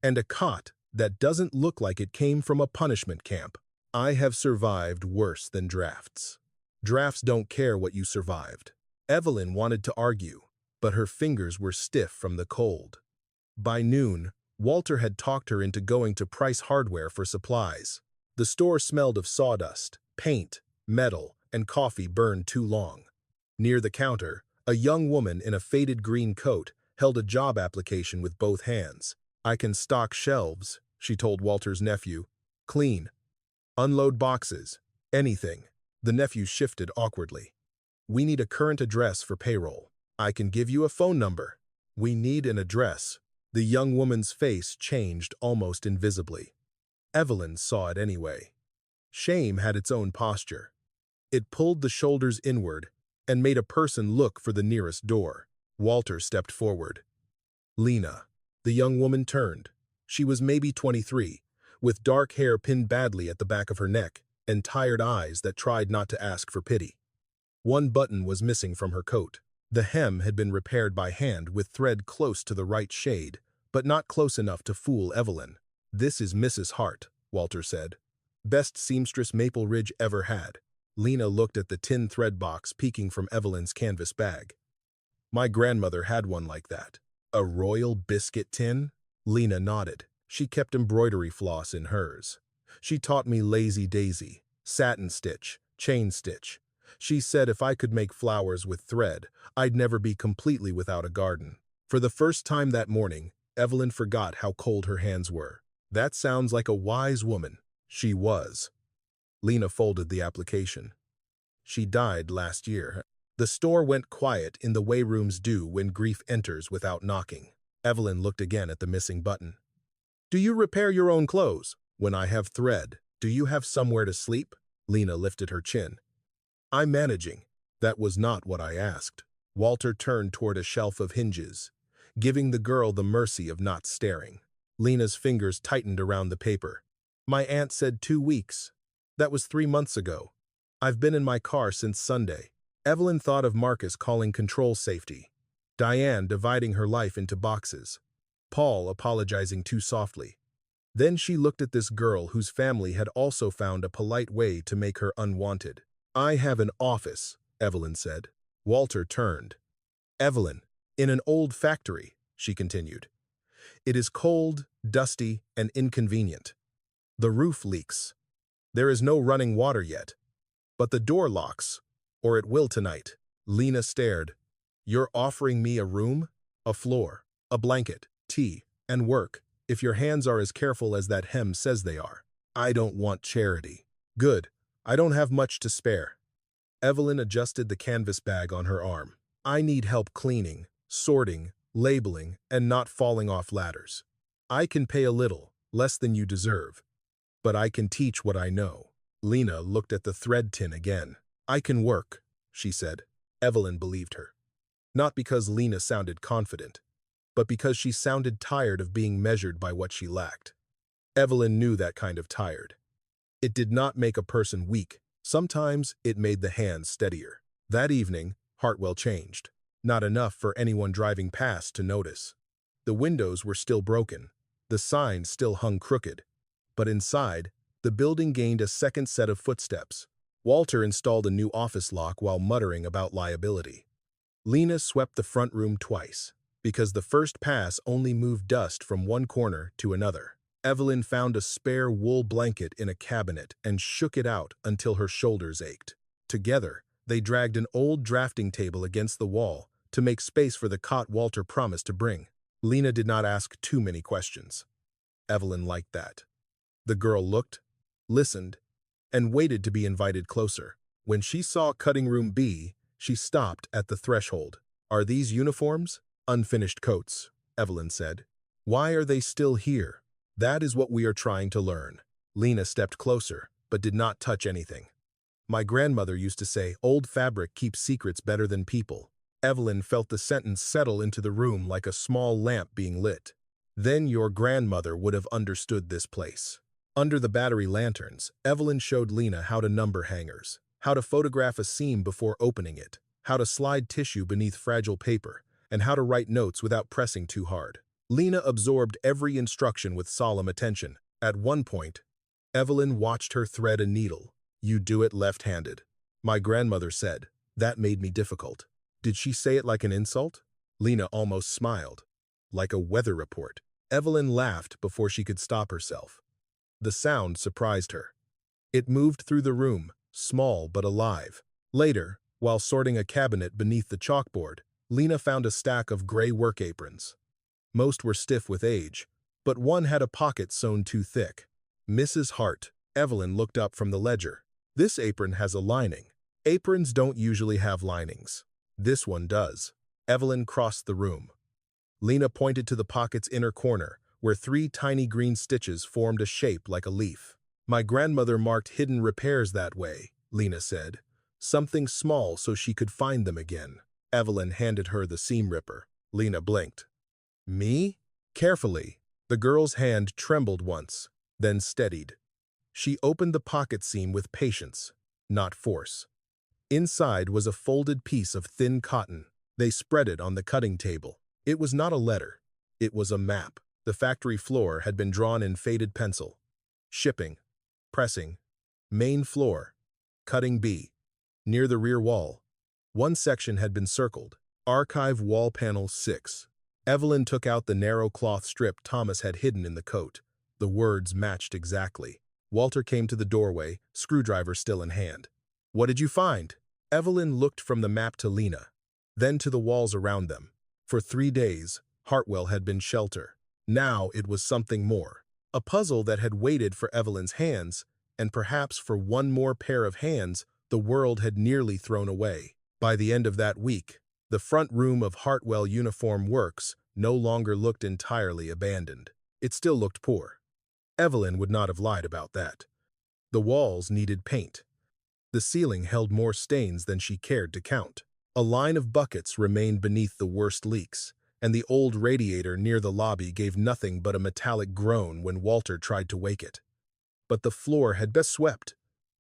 Speaker 1: and a cot that doesn't look like it came from a punishment camp. I have survived worse than drafts. Drafts don't care what you survived." Evelyn wanted to argue, but her fingers were stiff from the cold. By noon, Walter had talked her into going to Price Hardware for supplies. The store smelled of sawdust, paint, metal, and coffee burned too long. Near the counter, a young woman in a faded green coat held a job application with both hands. "I can stock shelves," she told Walter's nephew. "Clean. Unload boxes. Anything." The nephew shifted awkwardly. "We need a current address for payroll." "I can give you a phone number." "We need an address." The young woman's face changed almost invisibly. Evelyn saw it anyway. Shame had its own posture. It pulled the shoulders inward and made a person look for the nearest door. Walter stepped forward. "Lena." The young woman turned. She was maybe 23, with dark hair pinned badly at the back of her neck and tired eyes that tried not to ask for pity. One button was missing from her coat. The hem had been repaired by hand with thread close to the right shade, but not close enough to fool Evelyn. "This is Mrs. Hart," Walter said. "Best seamstress Maple Ridge ever had." Lena looked at the tin thread box peeking from Evelyn's canvas bag. "My grandmother had one like that." "A royal biscuit tin?" Lena nodded. She kept embroidery floss in hers. "She taught me lazy daisy, satin stitch, chain stitch. She said if I could make flowers with thread, I'd never be completely without a garden." For the first time that morning, Evelyn forgot how cold her hands were. "That sounds like a wise woman." She was. Lena folded the application. "She died last year." The store went quiet in the way rooms do when grief enters without knocking. Evelyn looked again at the missing button. "Do you repair your own clothes? When I have thread, do you have somewhere to sleep?" Lena lifted her chin. "I'm managing." "That was not what I asked." Walter turned toward a shelf of hinges, giving the girl the mercy of not staring. Lena's fingers tightened around the paper. "My aunt said 2 weeks. That was 3 months ago. I've been in my car since Sunday." Evelyn thought of Marcus calling control safety, Diane dividing her life into boxes. Paul apologizing too softly. Then she looked at this girl whose family had also found a polite way to make her unwanted. "I have an office," Evelyn said. Walter turned. "Evelyn, in an old factory," she continued. "It is cold, dusty, and inconvenient. The roof leaks. There is no running water yet. But the door locks, or it will tonight." Lena stared. "You're offering me a room, a floor, a blanket, tea, and work, if your hands are as careful as that hem says they are. I don't want charity." "Good. I don't have much to spare." Evelyn adjusted the canvas bag on her arm. "I need help cleaning, sorting, labeling, and not falling off ladders. I can pay a little, less than you deserve, but I can teach what I know." Lena looked at the thread tin again. "I can work," she said. Evelyn believed her. Not because Lena sounded confident, but because she sounded tired of being measured by what she lacked. Evelyn knew that kind of tired. It did not make a person weak. Sometimes it made the hands steadier. That evening, Hartwell changed. Not enough for anyone driving past to notice. The windows were still broken. The signs still hung crooked. But inside, the building gained a second set of footsteps. Walter installed a new office lock while muttering about liability. Lena swept the front room twice, because the first pass only moved dust from one corner to another. Evelyn found a spare wool blanket in a cabinet and shook it out until her shoulders ached. Together, they dragged an old drafting table against the wall to make space for the cot Walter promised to bring. Lena did not ask too many questions. Evelyn liked that. The girl looked, listened, and waited to be invited closer. When she saw cutting room B, she stopped at the threshold. "Are these uniforms?" "Unfinished coats," Evelyn said. "Why are they still here?" "That is what we are trying to learn." Lena stepped closer, but did not touch anything. "My grandmother used to say, old fabric keeps secrets better than people." Evelyn felt the sentence settle into the room like a small lamp being lit. "Then your grandmother would have understood this place." Under the battery lanterns, Evelyn showed Lena how to number hangers, how to photograph a seam before opening it, how to slide tissue beneath fragile paper, and how to write notes without pressing too hard. Lena absorbed every instruction with solemn attention. At one point, Evelyn watched her thread a needle. "You do it left-handed," my grandmother said. "That made me difficult." Did she say it like an insult? Lena almost smiled. Like a weather report. Evelyn laughed before she could stop herself. The sound surprised her. It moved through the room, small but alive. Later, while sorting a cabinet beneath the chalkboard, Lena found a stack of gray work aprons. Most were stiff with age, but one had a pocket sewn too thick. "Mrs. Hart," Evelyn looked up from the ledger. "This apron has a lining. Aprons don't usually have linings. This one does." Evelyn crossed the room. Lena pointed to the pocket's inner corner, where 3 tiny green stitches formed a shape like a leaf. "My grandmother marked hidden repairs that way," Lena said. "Something small so she could find them again." Evelyn handed her the seam ripper. Lena blinked. "Me?" Carefully, the girl's hand trembled once, then steadied. She opened the pocket seam with patience, not force. Inside was a folded piece of thin cotton. They spread it on the cutting table. It was not a letter. It was a map. The factory floor had been drawn in faded pencil. Shipping, pressing, main floor, cutting B. Near the rear wall, one section had been circled. Archive wall panel 6. Evelyn took out the narrow cloth strip Thomas had hidden in the coat. The words matched exactly. Walter came to the doorway, screwdriver still in hand. "What did you find?" Evelyn looked from the map to Lena, then to the walls around them. For 3 days, Hartwell had been shelter. Now it was something more. A puzzle that had waited for Evelyn's hands, and perhaps for one more pair of hands the world had nearly thrown away. By the end of that week, the front room of Hartwell Uniform Works no longer looked entirely abandoned. It still looked poor. Evelyn would not have lied about that. The walls needed paint. The ceiling held more stains than she cared to count. A line of buckets remained beneath the worst leaks, and the old radiator near the lobby gave nothing but a metallic groan when Walter tried to wake it. But the floor had been swept.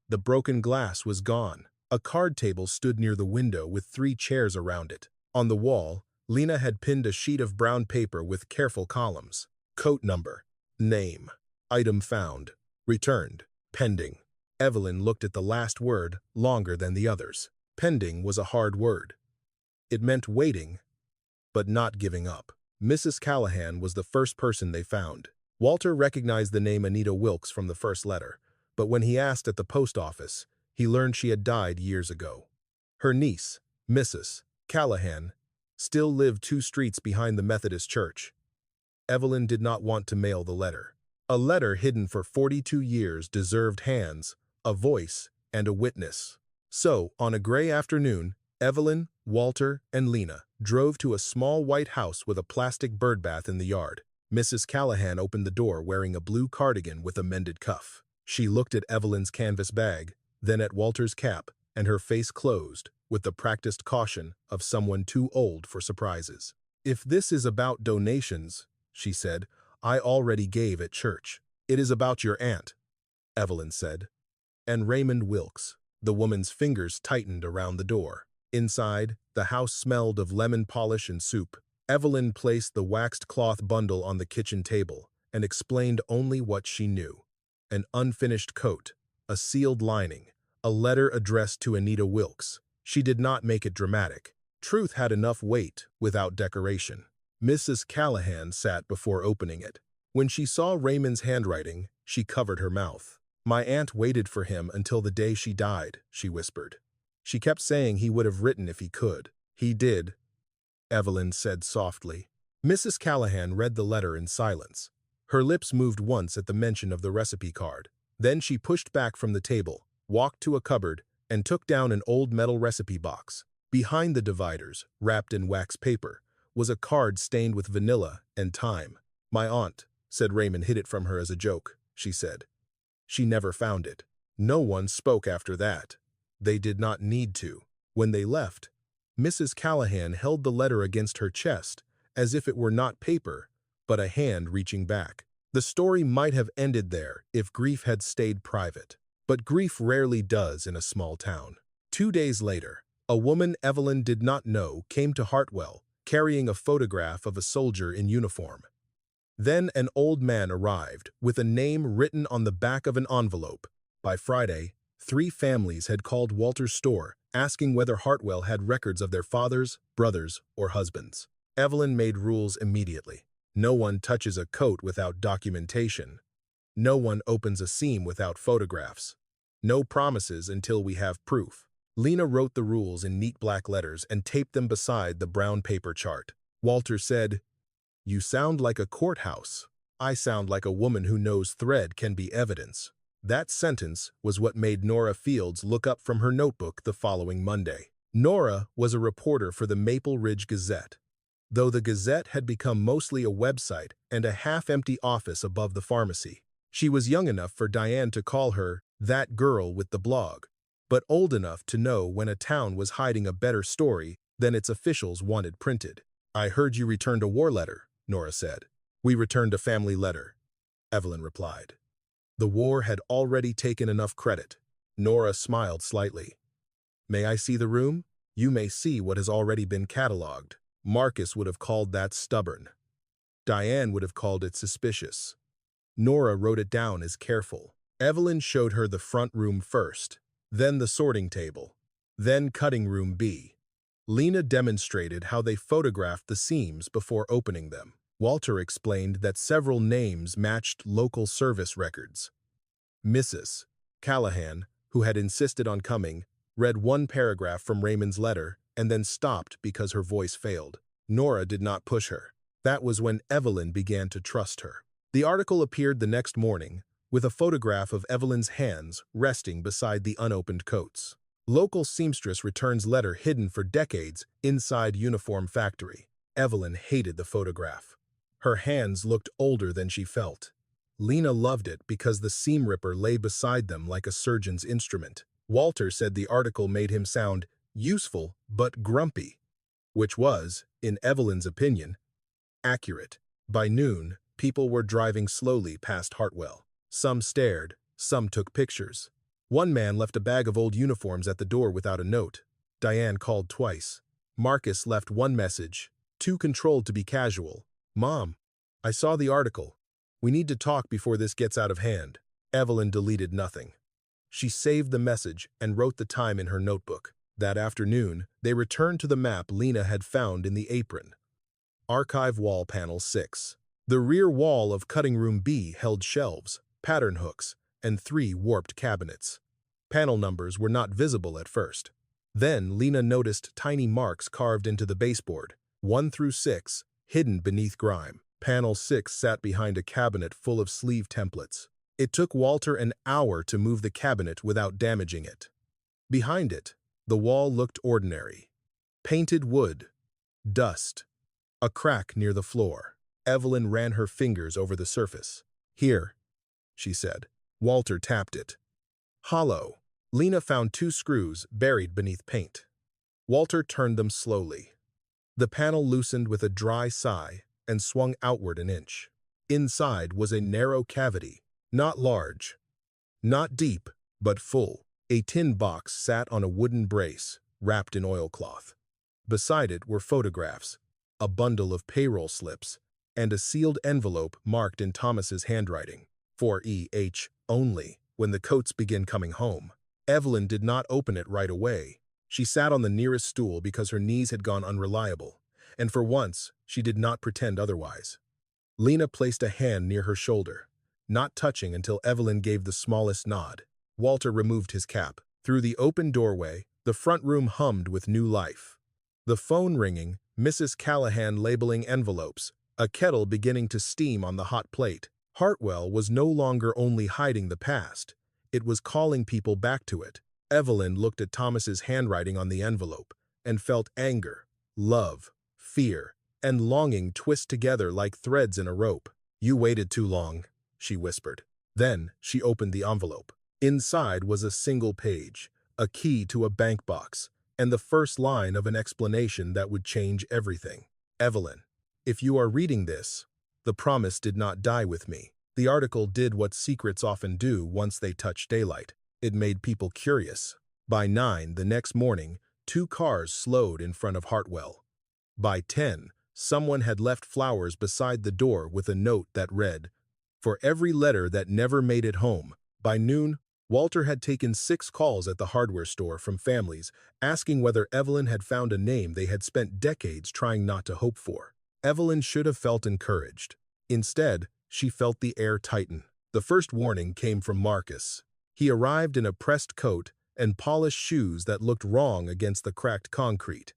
Speaker 1: The broken glass was gone. A card table stood near the window with 3 chairs around it. On the wall, Lena had pinned a sheet of brown paper with careful columns. Coat number, name, item found, returned, pending. Evelyn looked at the last word longer than the others. Pending was a hard word. It meant waiting, but not giving up. Mrs. Callahan was the first person they found. Walter recognized the name Anita Wilkes from the first letter, but when he asked at the post office, he learned she had died years ago. Her niece, Mrs. Callahan, still lived 2 streets behind the Methodist church. Evelyn did not want to mail the letter. A letter hidden for 42 years deserved hands, a voice, and a witness. So, on a gray afternoon, Evelyn, Walter, and Lena drove to a small white house with a plastic birdbath in the yard. Mrs. Callahan opened the door wearing a blue cardigan with a mended cuff. She looked at Evelyn's canvas bag, then at Walter's cap, and her face closed with the practiced caution of someone too old for surprises. "If this is about donations," she said, "I already gave at church." "It is about your aunt," Evelyn said. "And Raymond Wilkes." The woman's fingers tightened around the door. Inside, the house smelled of lemon polish and soup. Evelyn placed the waxed cloth bundle on the kitchen table and explained only what she knew. An unfinished coat, a sealed lining, a letter addressed to Anita Wilkes. She did not make it dramatic. Truth had enough weight without decoration. Mrs. Callahan sat before opening it. When she saw Raymond's handwriting, she covered her mouth. "My aunt waited for him until the day she died," she whispered. "She kept saying he would have written if he could." "He did," Evelyn said softly. Mrs. Callahan read the letter in silence. Her lips moved once at the mention of the recipe card. Then she pushed back from the table, walked to a cupboard, and took down an old metal recipe box. Behind the dividers, wrapped in wax paper, was a card stained with vanilla and thyme. "My aunt," said Raymond, "hid it from her as a joke," she said. "She never found it." No one spoke after that. They did not need to. When they left, Mrs. Callahan held the letter against her chest, as if it were not paper, but a hand reaching back. The story might have ended there if grief had stayed private. But grief rarely does in a small town. 2 days later, a woman Evelyn did not know came to Hartwell, carrying a photograph of a soldier in uniform. Then an old man arrived, with a name written on the back of an envelope. By Friday, 3 families had called Walter's store, asking whether Hartwell had records of their fathers, brothers, or husbands. Evelyn made rules immediately. No one touches a coat without documentation. No one opens a seam without photographs. No promises until we have proof. Lena wrote the rules in neat black letters and taped them beside the brown paper chart. Walter said, "You sound like a courthouse. I sound like a woman who knows thread can be evidence." That sentence was what made Nora Fields look up from her notebook the following Monday. Nora was a reporter for the Maple Ridge Gazette. Though the Gazette had become mostly a website and a half-empty office above the pharmacy. She was young enough for Diane to call her "that girl with the blog," but old enough to know when a town was hiding a better story than its officials wanted printed. "I heard you returned a war letter," Nora said. "We returned a family letter," Evelyn replied. The war had already taken enough credit. Nora smiled slightly. "May I see the room? You may see what has already been cataloged." Marcus would have called that stubborn. Diane would have called it suspicious. Nora wrote it down as careful. Evelyn showed her the front room first, then the sorting table, then cutting room B. Lena demonstrated how they photographed the seams before opening them. Walter explained that several names matched local service records. Mrs. Callahan, who had insisted on coming, read one paragraph from Raymond's letter and then stopped because her voice failed. Nora did not push her. That was when Evelyn began to trust her. The article appeared the next morning, with a photograph of Evelyn's hands resting beside the unopened coats. Local seamstress returns letter hidden for decades inside uniform factory. Evelyn hated the photograph. Her hands looked older than she felt. Lena loved it because the seam ripper lay beside them like a surgeon's instrument. Walter said the article made him sound useful but grumpy, which was, in Evelyn's opinion, accurate. By noon, people were driving slowly past Hartwell. Some stared, some took pictures. One man left a bag of old uniforms at the door without a note. Diane called twice. Marcus left one message, too controlled to be casual. Mom, I saw the article. We need to talk before this gets out of hand. Evelyn deleted nothing. She saved the message and wrote the time in her notebook. That afternoon, they returned to the map Lena had found in the apron. Archive wall panel 6. The rear wall of cutting room B held shelves, pattern hooks, and 3 warped cabinets. Panel numbers were not visible at first. Then Lena noticed tiny marks carved into the baseboard, 1 through 6, hidden beneath grime. Panel 6 sat behind a cabinet full of sleeve templates. It took Walter an hour to move the cabinet without damaging it. Behind it, the wall looked ordinary. Painted wood, dust, a crack near the floor. Evelyn ran her fingers over the surface. Here, she said. Walter tapped it. Hollow. Lena found 2 screws buried beneath paint. Walter turned them slowly. The panel loosened with a dry sigh and swung outward an inch. Inside was a narrow cavity, not large, not deep, but full. A tin box sat on a wooden brace, wrapped in oilcloth. Beside it were photographs, a bundle of payroll slips, and a sealed envelope marked in Thomas's handwriting. For E.H. only, when the Coates begin coming home. Evelyn did not open it right away. She sat on the nearest stool because her knees had gone unreliable, and for once, she did not pretend otherwise. Lena placed a hand near her shoulder, not touching until Evelyn gave the smallest nod. Walter removed his cap. Through the open doorway, the front room hummed with new life. The phone ringing, Mrs. Callahan labeling envelopes, a kettle beginning to steam on the hot plate. Hartwell was no longer only hiding the past. It was calling people back to it. Evelyn looked at Thomas's handwriting on the envelope and felt anger, love, fear, and longing twist together like threads in a rope. You waited too long, she whispered. Then she opened the envelope. Inside was a single page, a key to a bank box, and the first line of an explanation that would change everything. Evelyn, if you are reading this, the promise did not die with me. The article did what secrets often do once they touch daylight. It made people curious. By 9 the next morning, 2 cars slowed in front of Hartwell. By 10, someone had left flowers beside the door with a note that read, "For every letter that never made it home." By noon, Walter had taken 6 calls at the hardware store from families asking whether Evelyn had found a name they had spent decades trying not to hope for. Evelyn should have felt encouraged. Instead, she felt the air tighten. The first warning came from Marcus. He arrived in a pressed coat and polished shoes that looked wrong against the cracked concrete.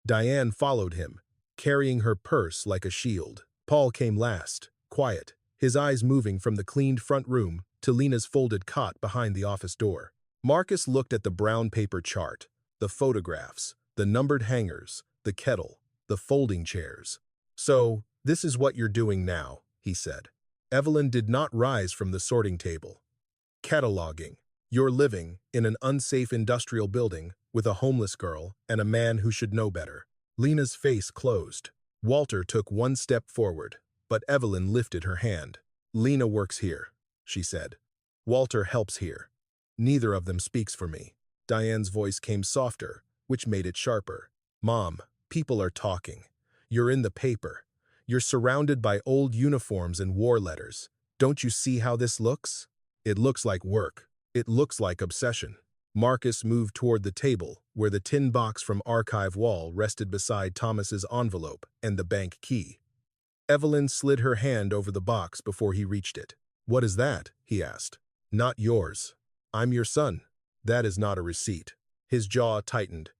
Speaker 1: Diane followed him, carrying her purse like a shield. Paul came last, quiet, his eyes moving from the cleaned front room to Lena's folded cot behind the office door. Marcus looked at the brown paper chart, the photographs, the numbered hangers, the kettle, the folding chairs. "So, this is what you're doing now," he said. Evelyn did not rise from the sorting table. "Cataloging. You're living in an unsafe industrial building with a homeless girl and a man who should know better." Lena's face closed. Walter took 1 step forward, but Evelyn lifted her hand. "Lena works here," she said. "Walter helps here. Neither of them speaks for me." Diane's voice came softer, which made it sharper. "Mom, people are talking. You're in the paper. You're surrounded by old uniforms and war letters. Don't you see how this looks? It looks like work. It looks like obsession." Marcus moved toward the table, where the tin box from archive wall rested beside Thomas's envelope and the bank key. Evelyn slid her hand over the box before he reached it. "What is that?" he asked. "Not yours. I'm your son. That is not a receipt." His jaw tightened.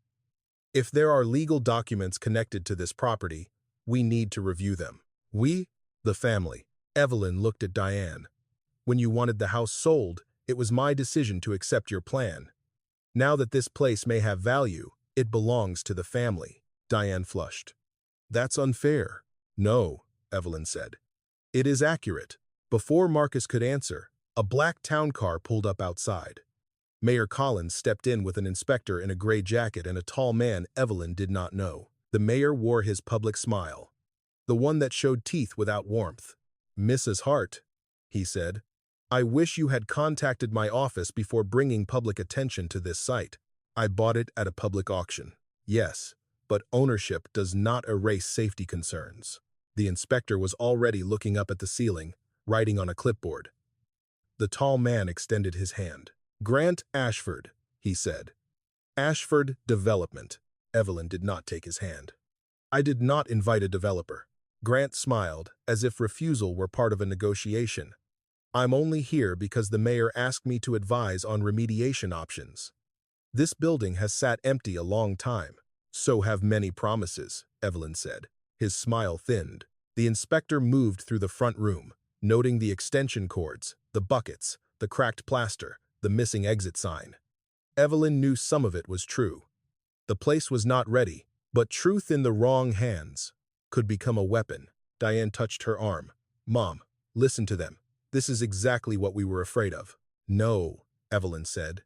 Speaker 1: "If there are legal documents connected to this property, we need to review them." "We?" "The family." Evelyn looked at Diane. "When you wanted the house sold, it was my decision to accept your plan. Now that this place may have value, it belongs to the family." Diane flushed. "That's unfair." "No," Evelyn said. "It is accurate." Before Marcus could answer, a black town car pulled up outside. Mayor Collins stepped in with an inspector in a gray jacket and a tall man Evelyn did not know. The mayor wore his public smile, the one that showed teeth without warmth. "Mrs. Hart," he said, "I wish you had contacted my office before bringing public attention to this site. I bought it at a public auction." "Yes, but ownership does not erase safety concerns. The inspector was already looking up at the ceiling, writing on a clipboard. The tall man extended his hand. "Grant Ashford," he said. "Ashford Development." Evelyn did not take his hand. "I did not invite a developer." Grant smiled, as if refusal were part of a negotiation. "I'm only here because the mayor asked me to advise on remediation options. This building has sat empty a long time. So have many promises," Evelyn said. His smile thinned. The inspector moved through the front room, noting the extension cords, the buckets, the cracked plaster, the missing exit sign. Evelyn knew some of it was true. The place was not ready, but truth in the wrong hands could become a weapon. Diane touched her arm. "Mom, listen to them. This is exactly what we were afraid of." "No," Evelyn said.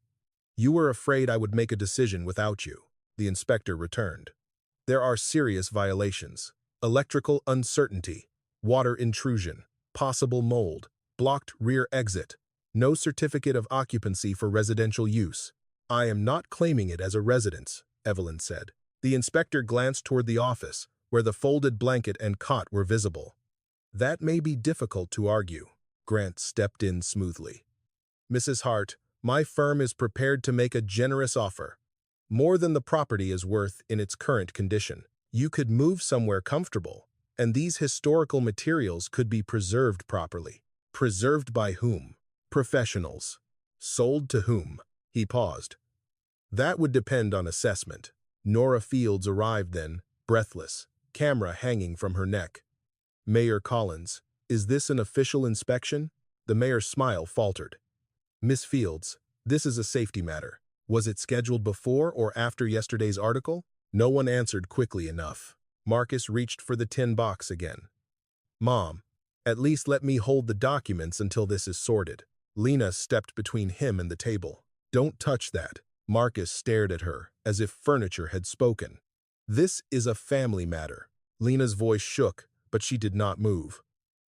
Speaker 1: "You were afraid I would make a decision without you." The inspector returned. "There are serious violations. Electrical uncertainty, water intrusion, possible mold, blocked rear exit, no certificate of occupancy for residential use." "I am not claiming it as a residence," Evelyn said. The inspector glanced toward the office, where the folded blanket and cot were visible. "That may be difficult to argue." Grant stepped in smoothly. "Mrs. Hart, my firm is prepared to make a generous offer. More than the property is worth in its current condition. You could move somewhere comfortable, and these historical materials could be preserved properly." "Preserved by whom?" "Professionals." "Sold to whom?" He paused. "That would depend on assessment." Nora Fields arrived then, breathless, camera hanging from her neck. "Mayor Collins, is this an official inspection?" The mayor's smile faltered. "Miss Fields, this is a safety matter. Was it scheduled before or after yesterday's article?" No one answered quickly enough. Marcus reached for the tin box again. "Mom, at least let me hold the documents until this is sorted." Lena stepped between him and the table. "Don't touch that." Marcus stared at her, as if furniture had spoken. "This is a family matter." Lena's voice shook, but she did not move.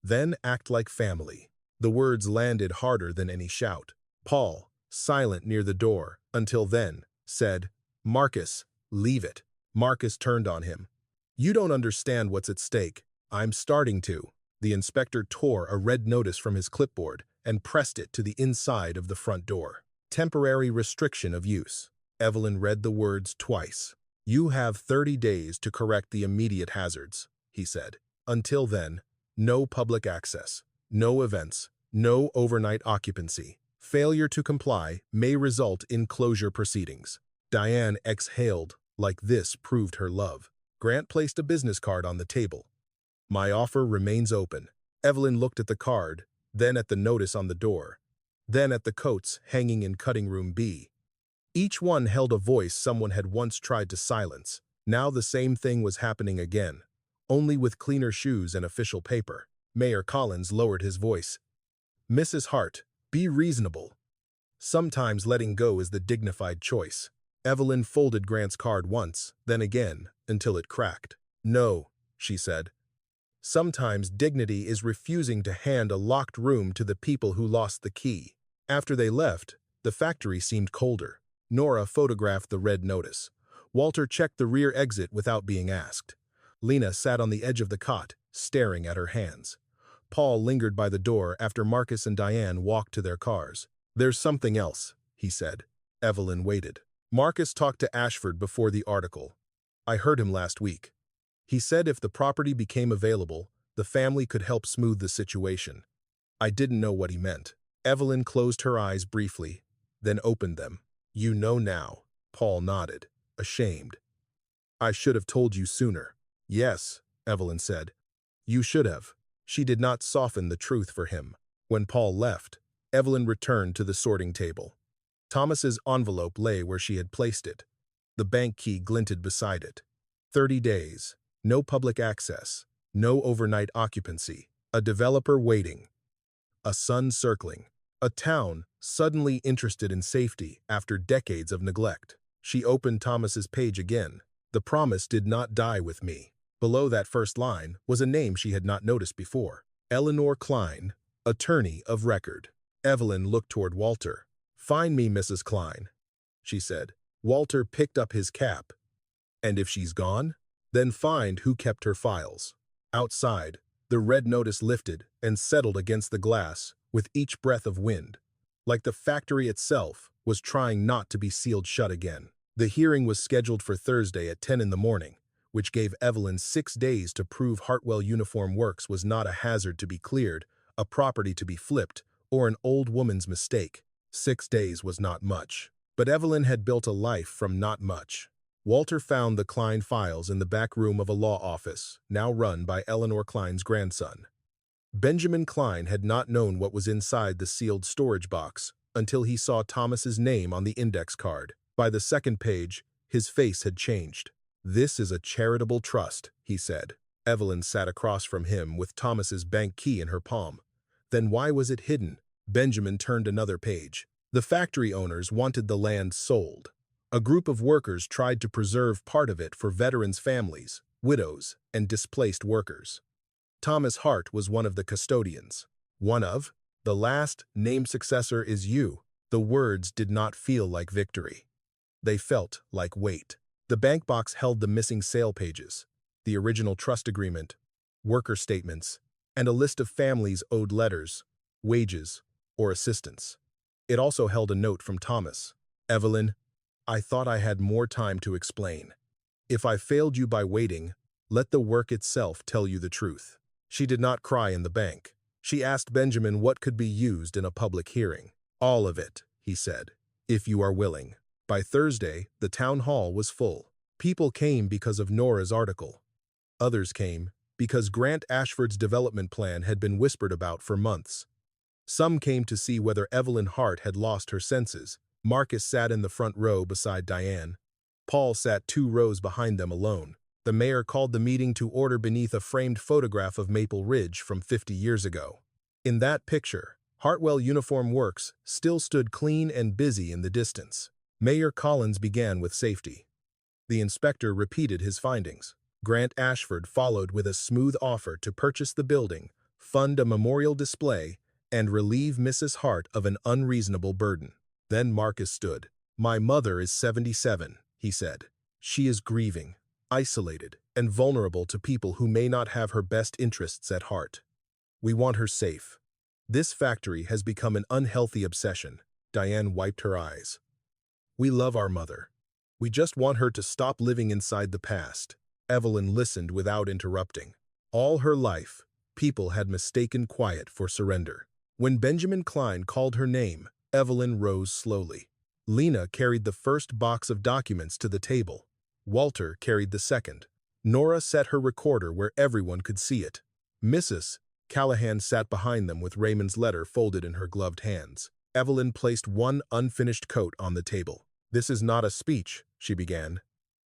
Speaker 1: "Then act like family." The words landed harder than any shout. Paul, silent near the door, until then, said, "Marcus, leave it." Marcus turned on him. "You don't understand what's at stake." "I'm starting to." The inspector tore a red notice from his clipboard and pressed it to the inside of the front door. "Temporary restriction of use." Evelyn read the words twice. "You have 30 days to correct the immediate hazards," he said. "Until then, no public access, no events, no overnight occupancy. Failure to comply may result in closure proceedings." Diane exhaled, like this proved her love. Grant placed a business card on the table. "My offer remains open." Evelyn looked at the card, then at the notice on the door, then at the coats hanging in cutting room B. Each one held a voice someone had once tried to silence. Now the same thing was happening again, only with cleaner shoes and official paper. Mayor Collins lowered his voice. "Mrs. Hart, be reasonable. Sometimes letting go is the dignified choice." Evelyn folded Grant's card once, then again, until it cracked. "No," she said. "Sometimes dignity is refusing to hand a locked room to the people who lost the key." After they left, the factory seemed colder. Nora photographed the red notice. Walter checked the rear exit without being asked. Lena sat on the edge of the cot, staring at her hands. Paul lingered by the door after Marcus and Diane walked to their cars. "There's something else," he said. Evelyn waited. "Marcus talked to Ashford before the article. I heard him last week. He said if the property became available, the family could help smooth the situation. I didn't know what he meant." Evelyn closed her eyes briefly, then opened them. "You know now." Paul nodded, ashamed. "I should have told you sooner." "Yes," Evelyn said. "You should have." She did not soften the truth for him. When Paul left, Evelyn returned to the sorting table. Thomas's envelope lay where she had placed it. The bank key glinted beside it. 30 days, no public access, no overnight occupancy, a developer waiting, a sun circling, a town suddenly interested in safety after decades of neglect. She opened Thomas's page again. "The promise did not die with me." Below that first line was a name she had not noticed before. Eleanor Klein, attorney of record. Evelyn looked toward Walter. "Find me Mrs. Klein," she said. Walter picked up his cap. And if she's gone, then find who kept her files. Outside, the red notice lifted and settled against the glass with each breath of wind, like the factory itself was trying not to be sealed shut again. The hearing was scheduled for Thursday at 10 in the morning, which gave Evelyn 6 days to prove Hartwell Uniform Works was not a hazard to be cleared, a property to be flipped, or an old woman's mistake. 6 days was not much. But Evelyn had built a life from not much. Walter found the Klein files in the back room of a law office, now run by Eleanor Klein's grandson. Benjamin Klein had not known what was inside the sealed storage box until he saw Thomas's name on the index card. By the second page, his face had changed. "This is a charitable trust," he said. Evelyn sat across from him with Thomas's bank key in her palm. Then why was it hidden? Benjamin turned another page. The factory owners wanted the land sold. A group of workers tried to preserve part of it for veterans' families, widows, and displaced workers. Thomas Hart was one of the custodians. One of, the last named successor is you. The words did not feel like victory. They felt like weight. The bank box held the missing sale pages, the original trust agreement, worker statements, and a list of families owed letters, wages, or assistance. It also held a note from Thomas. "Evelyn, I thought I had more time to explain. If I failed you by waiting, let the work itself tell you the truth." She did not cry in the bank. She asked Benjamin what could be used in a public hearing. "All of it," he said, "if you are willing." By Thursday, the town hall was full. People came because of Nora's article. Others came because Grant Ashford's development plan had been whispered about for months. Some came to see whether Evelyn Hart had lost her senses. Marcus sat in the front row beside Diane. Paul sat 2 rows behind them alone. The mayor called the meeting to order beneath a framed photograph of Maple Ridge from 50 years ago. In that picture, Hartwell Uniform Works still stood clean and busy in the distance. Mayor Collins began with safety. The inspector repeated his findings. Grant Ashford followed with a smooth offer to purchase the building, fund a memorial display, and relieve Mrs. Hart of an unreasonable burden. Then Marcus stood. "My mother is 77, he said. "She is grieving, isolated, and vulnerable to people who may not have her best interests at heart. We want her safe. This factory has become an unhealthy obsession." Diane wiped her eyes. "We love our mother. We just want her to stop living inside the past." Evelyn listened without interrupting. All her life, people had mistaken quiet for surrender. When Benjamin Klein called her name, Evelyn rose slowly. Lena carried the first box of documents to the table. Walter carried the second. Nora set her recorder where everyone could see it. Mrs. Callahan sat behind them with Raymond's letter folded in her gloved hands. Evelyn placed one unfinished coat on the table. "This is not a speech," she began.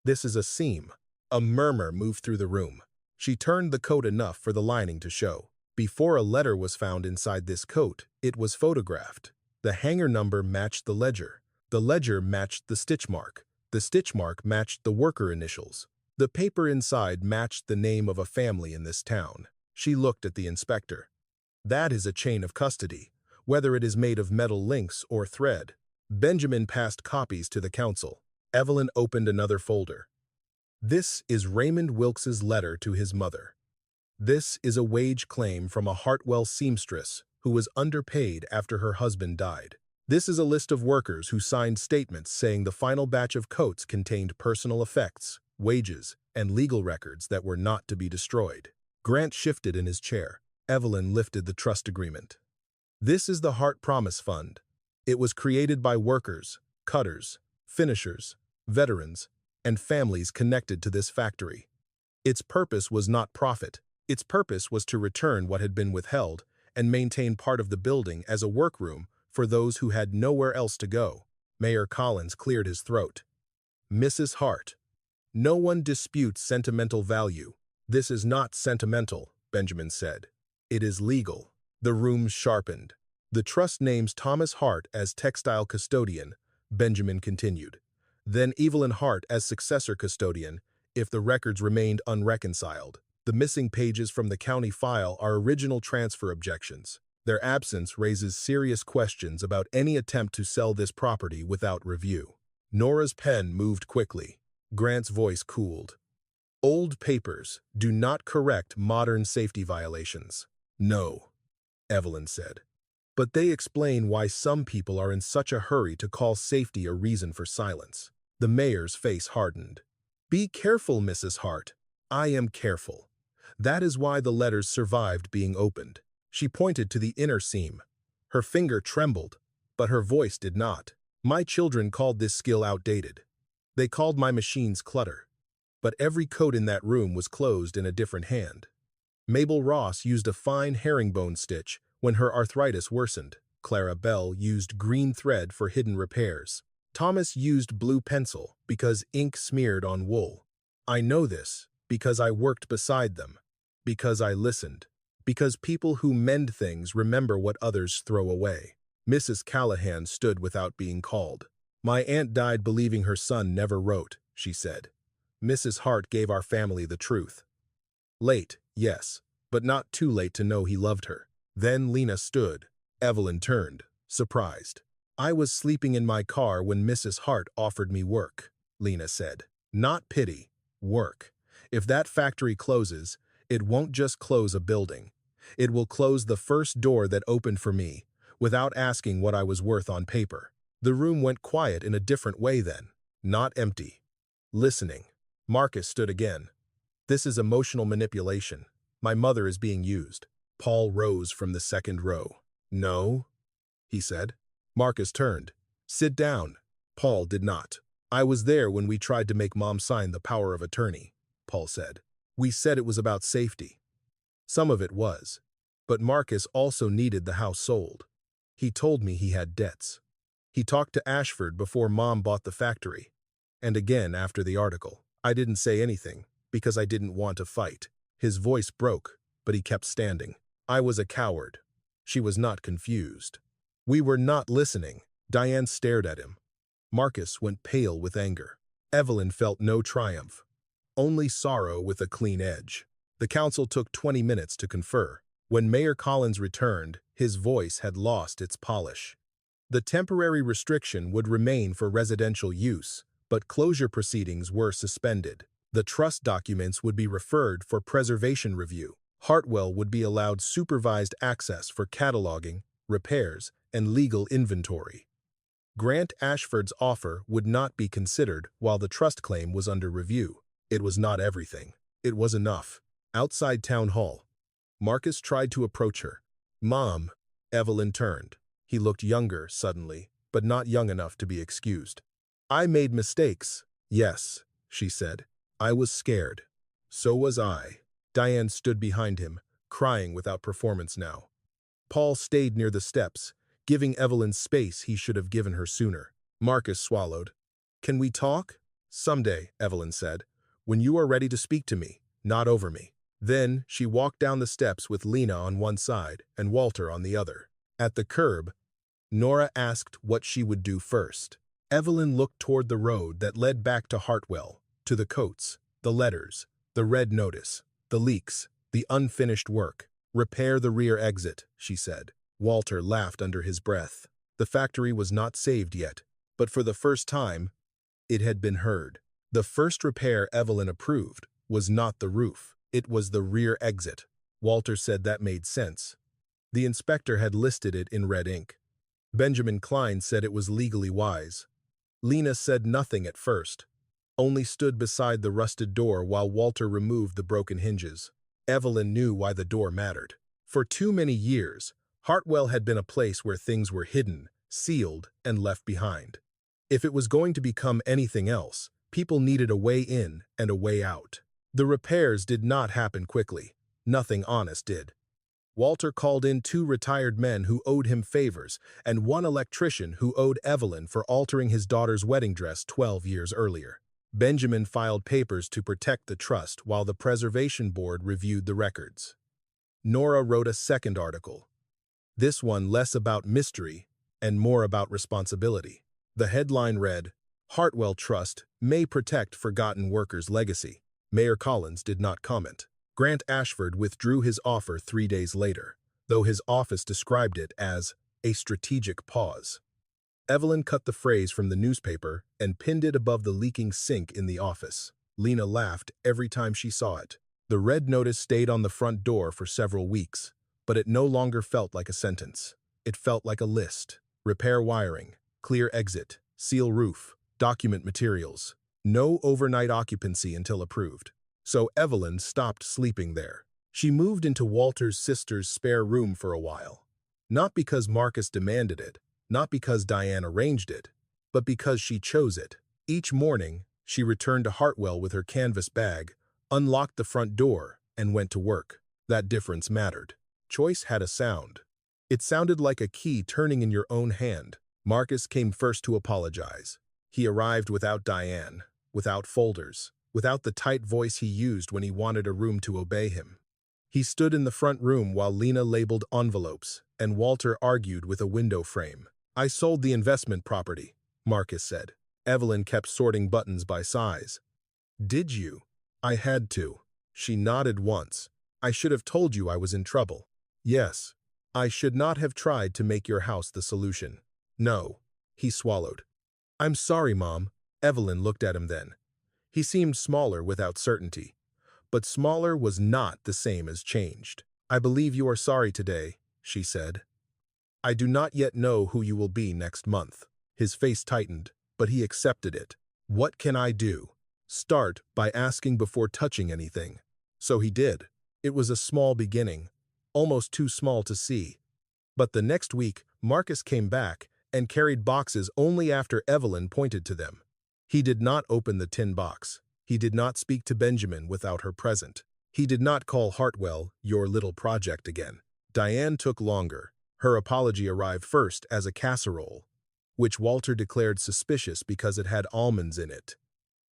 Speaker 1: "This is a seam." A murmur moved through the room. She turned the coat enough for the lining to show. Before a letter was found inside this coat, it was photographed. The hanger number matched the ledger. The ledger matched the stitch mark. The stitch mark matched the worker initials. The paper inside matched the name of a family in this town. She looked at the inspector. "That is a chain of custody, whether it is made of metal links or thread." Benjamin passed copies to the council. Evelyn opened another folder. "This is Raymond Wilkes's letter to his mother. This is a wage claim from a Hartwell seamstress who was underpaid after her husband died. This is a list of workers who signed statements saying the final batch of coats contained personal effects, wages, and legal records that were not to be destroyed." Grant shifted in his chair. Evelyn lifted the trust agreement. "This is the Hart Promise Fund. It was created by workers, cutters, finishers, veterans, and families connected to this factory. Its purpose was not profit. Its purpose was to return what had been withheld and maintain part of the building as a workroom for those who had nowhere else to go." Mayor Collins cleared his throat. "Mrs. Hart, no one disputes sentimental value." "This is not sentimental," Benjamin said. "It is legal." The room sharpened. "The trust names Thomas Hart as textile custodian," Benjamin continued. "Then Evelyn Hart as successor custodian, if the records remained unreconciled. The missing pages from the county file are original transfer objections. Their absence raises serious questions about any attempt to sell this property without review." Nora's pen moved quickly. Grant's voice cooled. Old papers do not correct modern safety violations. No, Evelyn said. But they explain why some people are in such a hurry to call safety a reason for silence. The mayor's face hardened. Be careful, Mrs. Hart. I am careful. That is why the letters survived being opened. She pointed to the inner seam. Her finger trembled, but her voice did not. My children called this skill outdated. They called my machines clutter. But every code in that room was closed in a different hand. Mabel Ross used a fine herringbone stitch when her arthritis worsened. Clara Bell used green thread for hidden repairs. Thomas used blue pencil because ink smeared on wool. I know this because I worked beside them, because I listened, because people who mend things remember what others throw away. Mrs. Callahan stood without being called. My aunt died believing her son never wrote, she said. Mrs. Hart gave our family the truth. Late, yes, but not too late to know he loved her. Then Lena stood. Evelyn turned, surprised. I was sleeping in my car when Mrs. Hart offered me work, Lena said. Not pity, work. If that factory closes, it won't just close a building. It will close the first door that opened for me, without asking what I was worth on paper. The room went quiet in a different way then, not empty. Listening. Marcus stood again. This is emotional manipulation. My mother is being used. Paul rose from the second row. No, he said. Marcus turned. Sit down. Paul did not. I was there when we tried to make Mom sign the power of attorney, Paul said. We said it was about safety. Some of it was. But Marcus also needed the house sold. He told me he had debts. He talked to Ashford before Mom bought the factory. And again after the article. I didn't say anything, because I didn't want to fight. His voice broke, but he kept standing. I was a coward. She was not confused. We were not listening. Diane stared at him. Marcus went pale with anger. Evelyn felt no triumph. Only sorrow with a clean edge. The council took 20 minutes to confer. When Mayor Collins returned, his voice had lost its polish. The temporary restriction would remain for residential use, but closure proceedings were suspended. The trust documents would be referred for preservation review. Hartwell would be allowed supervised access for cataloging, repairs, and legal inventory. Grant Ashford's offer would not be considered while the trust claim was under review. It was not everything. It was enough. Outside Town Hall, Marcus tried to approach her. Mom, Evelyn turned. He looked younger suddenly, but not young enough to be excused. I made mistakes. Yes, she said. I was scared. So was I. Diane stood behind him, crying without performance now. Paul stayed near the steps, giving Evelyn space he should have given her sooner. Marcus swallowed. Can we talk? Someday, Evelyn said, when you are ready to speak to me, not over me. Then she walked down the steps with Lena on one side and Walter on the other. At the curb, Nora asked what she would do first. Evelyn looked toward the road that led back to Hartwell, to the coats, the letters, the red notice, the leaks, the unfinished work. Repair the rear exit, she said. Walter laughed under his breath. The factory was not saved yet, but for the first time, it had been heard. The first repair Evelyn approved was not the roof, it was the rear exit. Walter said that made sense. The inspector had listed it in red ink. Benjamin Klein said it was legally wise. Lena said nothing at first, only stood beside the rusted door while Walter removed the broken hinges. Evelyn knew why the door mattered. For too many years, Hartwell had been a place where things were hidden, sealed, and left behind. If it was going to become anything else, people needed a way in and a way out. The repairs did not happen quickly. Nothing honest did. Walter called in 2 retired men who owed him favors and 1 electrician who owed Evelyn for altering his daughter's wedding dress 12 years earlier. Benjamin filed papers to protect the trust while the Preservation Board reviewed the records. Nora wrote a second article, this one less about mystery and more about responsibility. The headline read, Hartwell Trust may protect forgotten workers' legacy. Mayor Collins did not comment. Grant Ashford withdrew his offer 3 days later, though his office described it as a strategic pause. Evelyn cut the phrase from the newspaper and pinned it above the leaking sink in the office. Lena laughed every time she saw it. The red notice stayed on the front door for several weeks, but it no longer felt like a sentence. It felt like a list. Repair wiring, clear exit, seal roof, document materials. No overnight occupancy until approved. So Evelyn stopped sleeping there. She moved into Walter's sister's spare room for a while. Not because Marcus demanded it, not because Diane arranged it, but because she chose it. Each morning, she returned to Hartwell with her canvas bag, unlocked the front door, and went to work. That difference mattered. Choice had a sound. It sounded like a key turning in your own hand. Marcus came first to apologize. He arrived without Diane, without folders, without the tight voice he used when he wanted a room to obey him. He stood in the front room while Lena labeled envelopes, and Walter argued with a window frame. "I sold the investment property," Marcus said. Evelyn kept sorting buttons by size. "Did you?" "I had to." She nodded once. "I should have told you I was in trouble." "Yes. I should not have tried to make your house the solution." "No." He swallowed. "I'm sorry, Mom." Evelyn looked at him then. He seemed smaller without certainty. But smaller was not the same as changed. "I believe you are sorry today," she said. "I do not yet know who you will be next month." His face tightened, but he accepted it. "What can I do?" "Start by asking before touching anything." So he did. It was a small beginning, almost too small to see. But the next week, Marcus came back and carried boxes only after Evelyn pointed to them. He did not open the tin box. He did not speak to Benjamin without her present. He did not call Hartwell your little project again. Diane took longer. Her apology arrived first as a casserole, which Walter declared suspicious because it had almonds in it.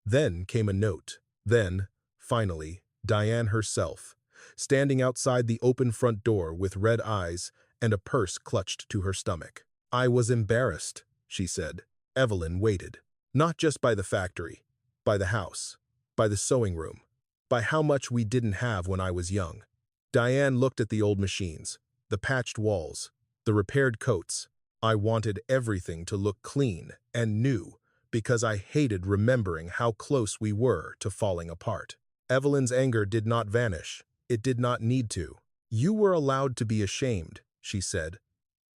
Speaker 1: Then came a note. Then, finally, Diane herself, standing outside the open front door with red eyes and a purse clutched to her stomach. "I was embarrassed," she said. Evelyn waited. Not just by the factory, by the house, by the sewing room, by how much we didn't have when I was young. Diane looked at the old machines, the patched walls, the repaired coats. "I wanted everything to look clean and new because I hated remembering how close we were to falling apart." Evelyn's anger did not vanish. It did not need to. "You were allowed to be ashamed," she said.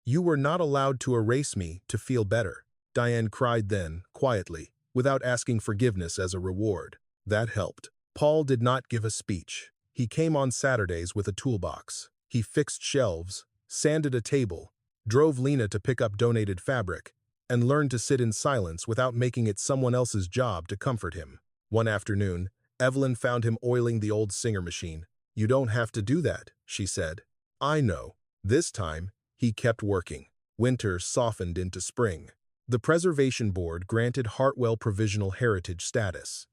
Speaker 1: "You were not allowed to erase me to feel better." Diane cried then, quietly, without asking forgiveness as a reward. That helped. Paul did not give a speech. He came on Saturdays with a toolbox. He fixed shelves, sanded a table, drove Lena to pick up donated fabric, and learned to sit in silence without making it someone else's job to comfort him. One afternoon, Evelyn found him oiling the old Singer machine. "You don't have to do that," she said. "I know." This time, he kept working. Winter softened into spring. The Preservation Board granted Hartwell Provisional Heritage status.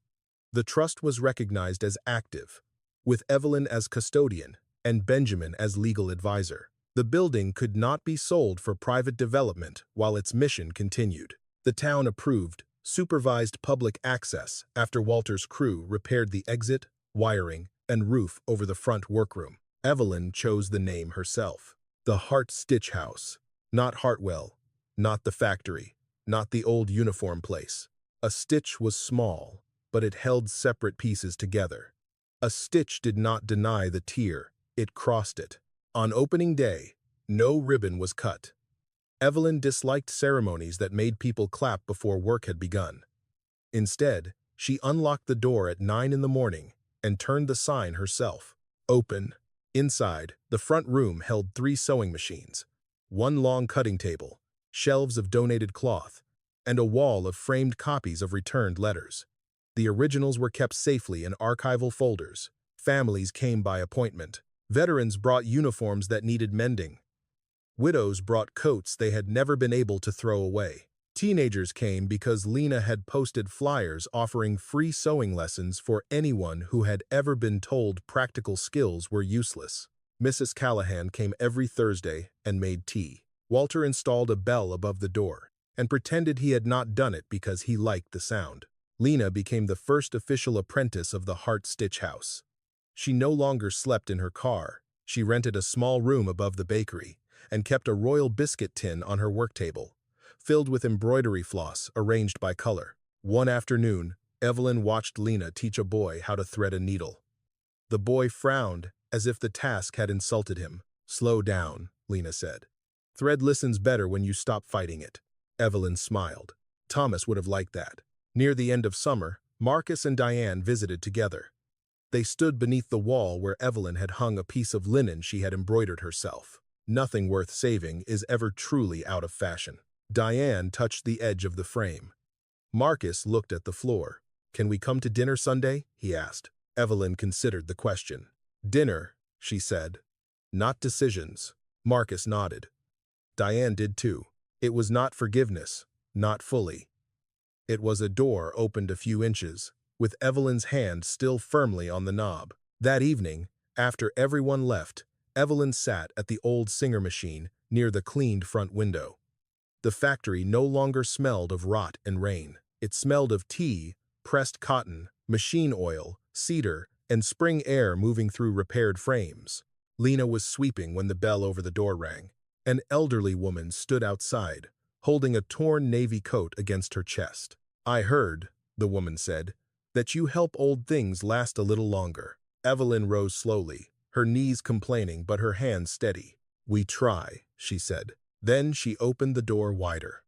Speaker 1: The trust was recognized as active, with Evelyn as custodian and Benjamin as legal advisor. The building could not be sold for private development while its mission continued. The town approved, supervised public access after Walter's crew repaired the exit, wiring, and roof over the front workroom. Evelyn chose the name herself. The Hart Stitch House. Not Hartwell, not the factory, not the old uniform place. A stitch was small, but it held separate pieces together. A stitch did not deny the tier, it crossed it. On opening day, no ribbon was cut. Evelyn disliked ceremonies that made people clap before work had begun. Instead, she unlocked the door at 9 in the morning and turned the sign herself. Open. Inside, the front room held 3 sewing machines, one long cutting table, shelves of donated cloth, and a wall of framed copies of returned letters. The originals were kept safely in archival folders. Families came by appointment. Veterans brought uniforms that needed mending. Widows brought coats they had never been able to throw away. Teenagers came because Lena had posted flyers offering free sewing lessons for anyone who had ever been told practical skills were useless. Mrs. Callahan came every Thursday and made tea. Walter installed a bell above the door and pretended he had not done it because he liked the sound. Lena became the first official apprentice of the Hart Stitch House. She no longer slept in her car. She rented a small room above the bakery and kept a royal biscuit tin on her work table. filled with embroidery floss arranged by color. One afternoon, Evelyn watched Lena teach a boy how to thread a needle. The boy frowned, as if the task had insulted him. "Slow down," Lena said. "Thread listens better when you stop fighting it." Evelyn smiled. Thomas would have liked that. Near the end of summer, Marcus and Diane visited together. They stood beneath the wall where Evelyn had hung a piece of linen she had embroidered herself. Nothing worth saving is ever truly out of fashion. Diane touched the edge of the frame. Marcus looked at the floor. "Can we come to dinner Sunday?" he asked. Evelyn considered the question. "Dinner," she said. "Not decisions." Marcus nodded. Diane did too. It was not forgiveness, not fully. It was a door opened a few inches, with Evelyn's hand still firmly on the knob. That evening, after everyone left, Evelyn sat at the old Singer machine near the cleaned front window. The factory no longer smelled of rot and rain. It smelled of tea, pressed cotton, machine oil, cedar, and spring air moving through repaired frames. Lena was sweeping when the bell over the door rang. An elderly woman stood outside, holding a torn navy coat against her chest. "I heard," the woman said, "that you help old things last a little longer." Evelyn rose slowly, her knees complaining but her hands steady. "We try," she said. Then she opened the door wider.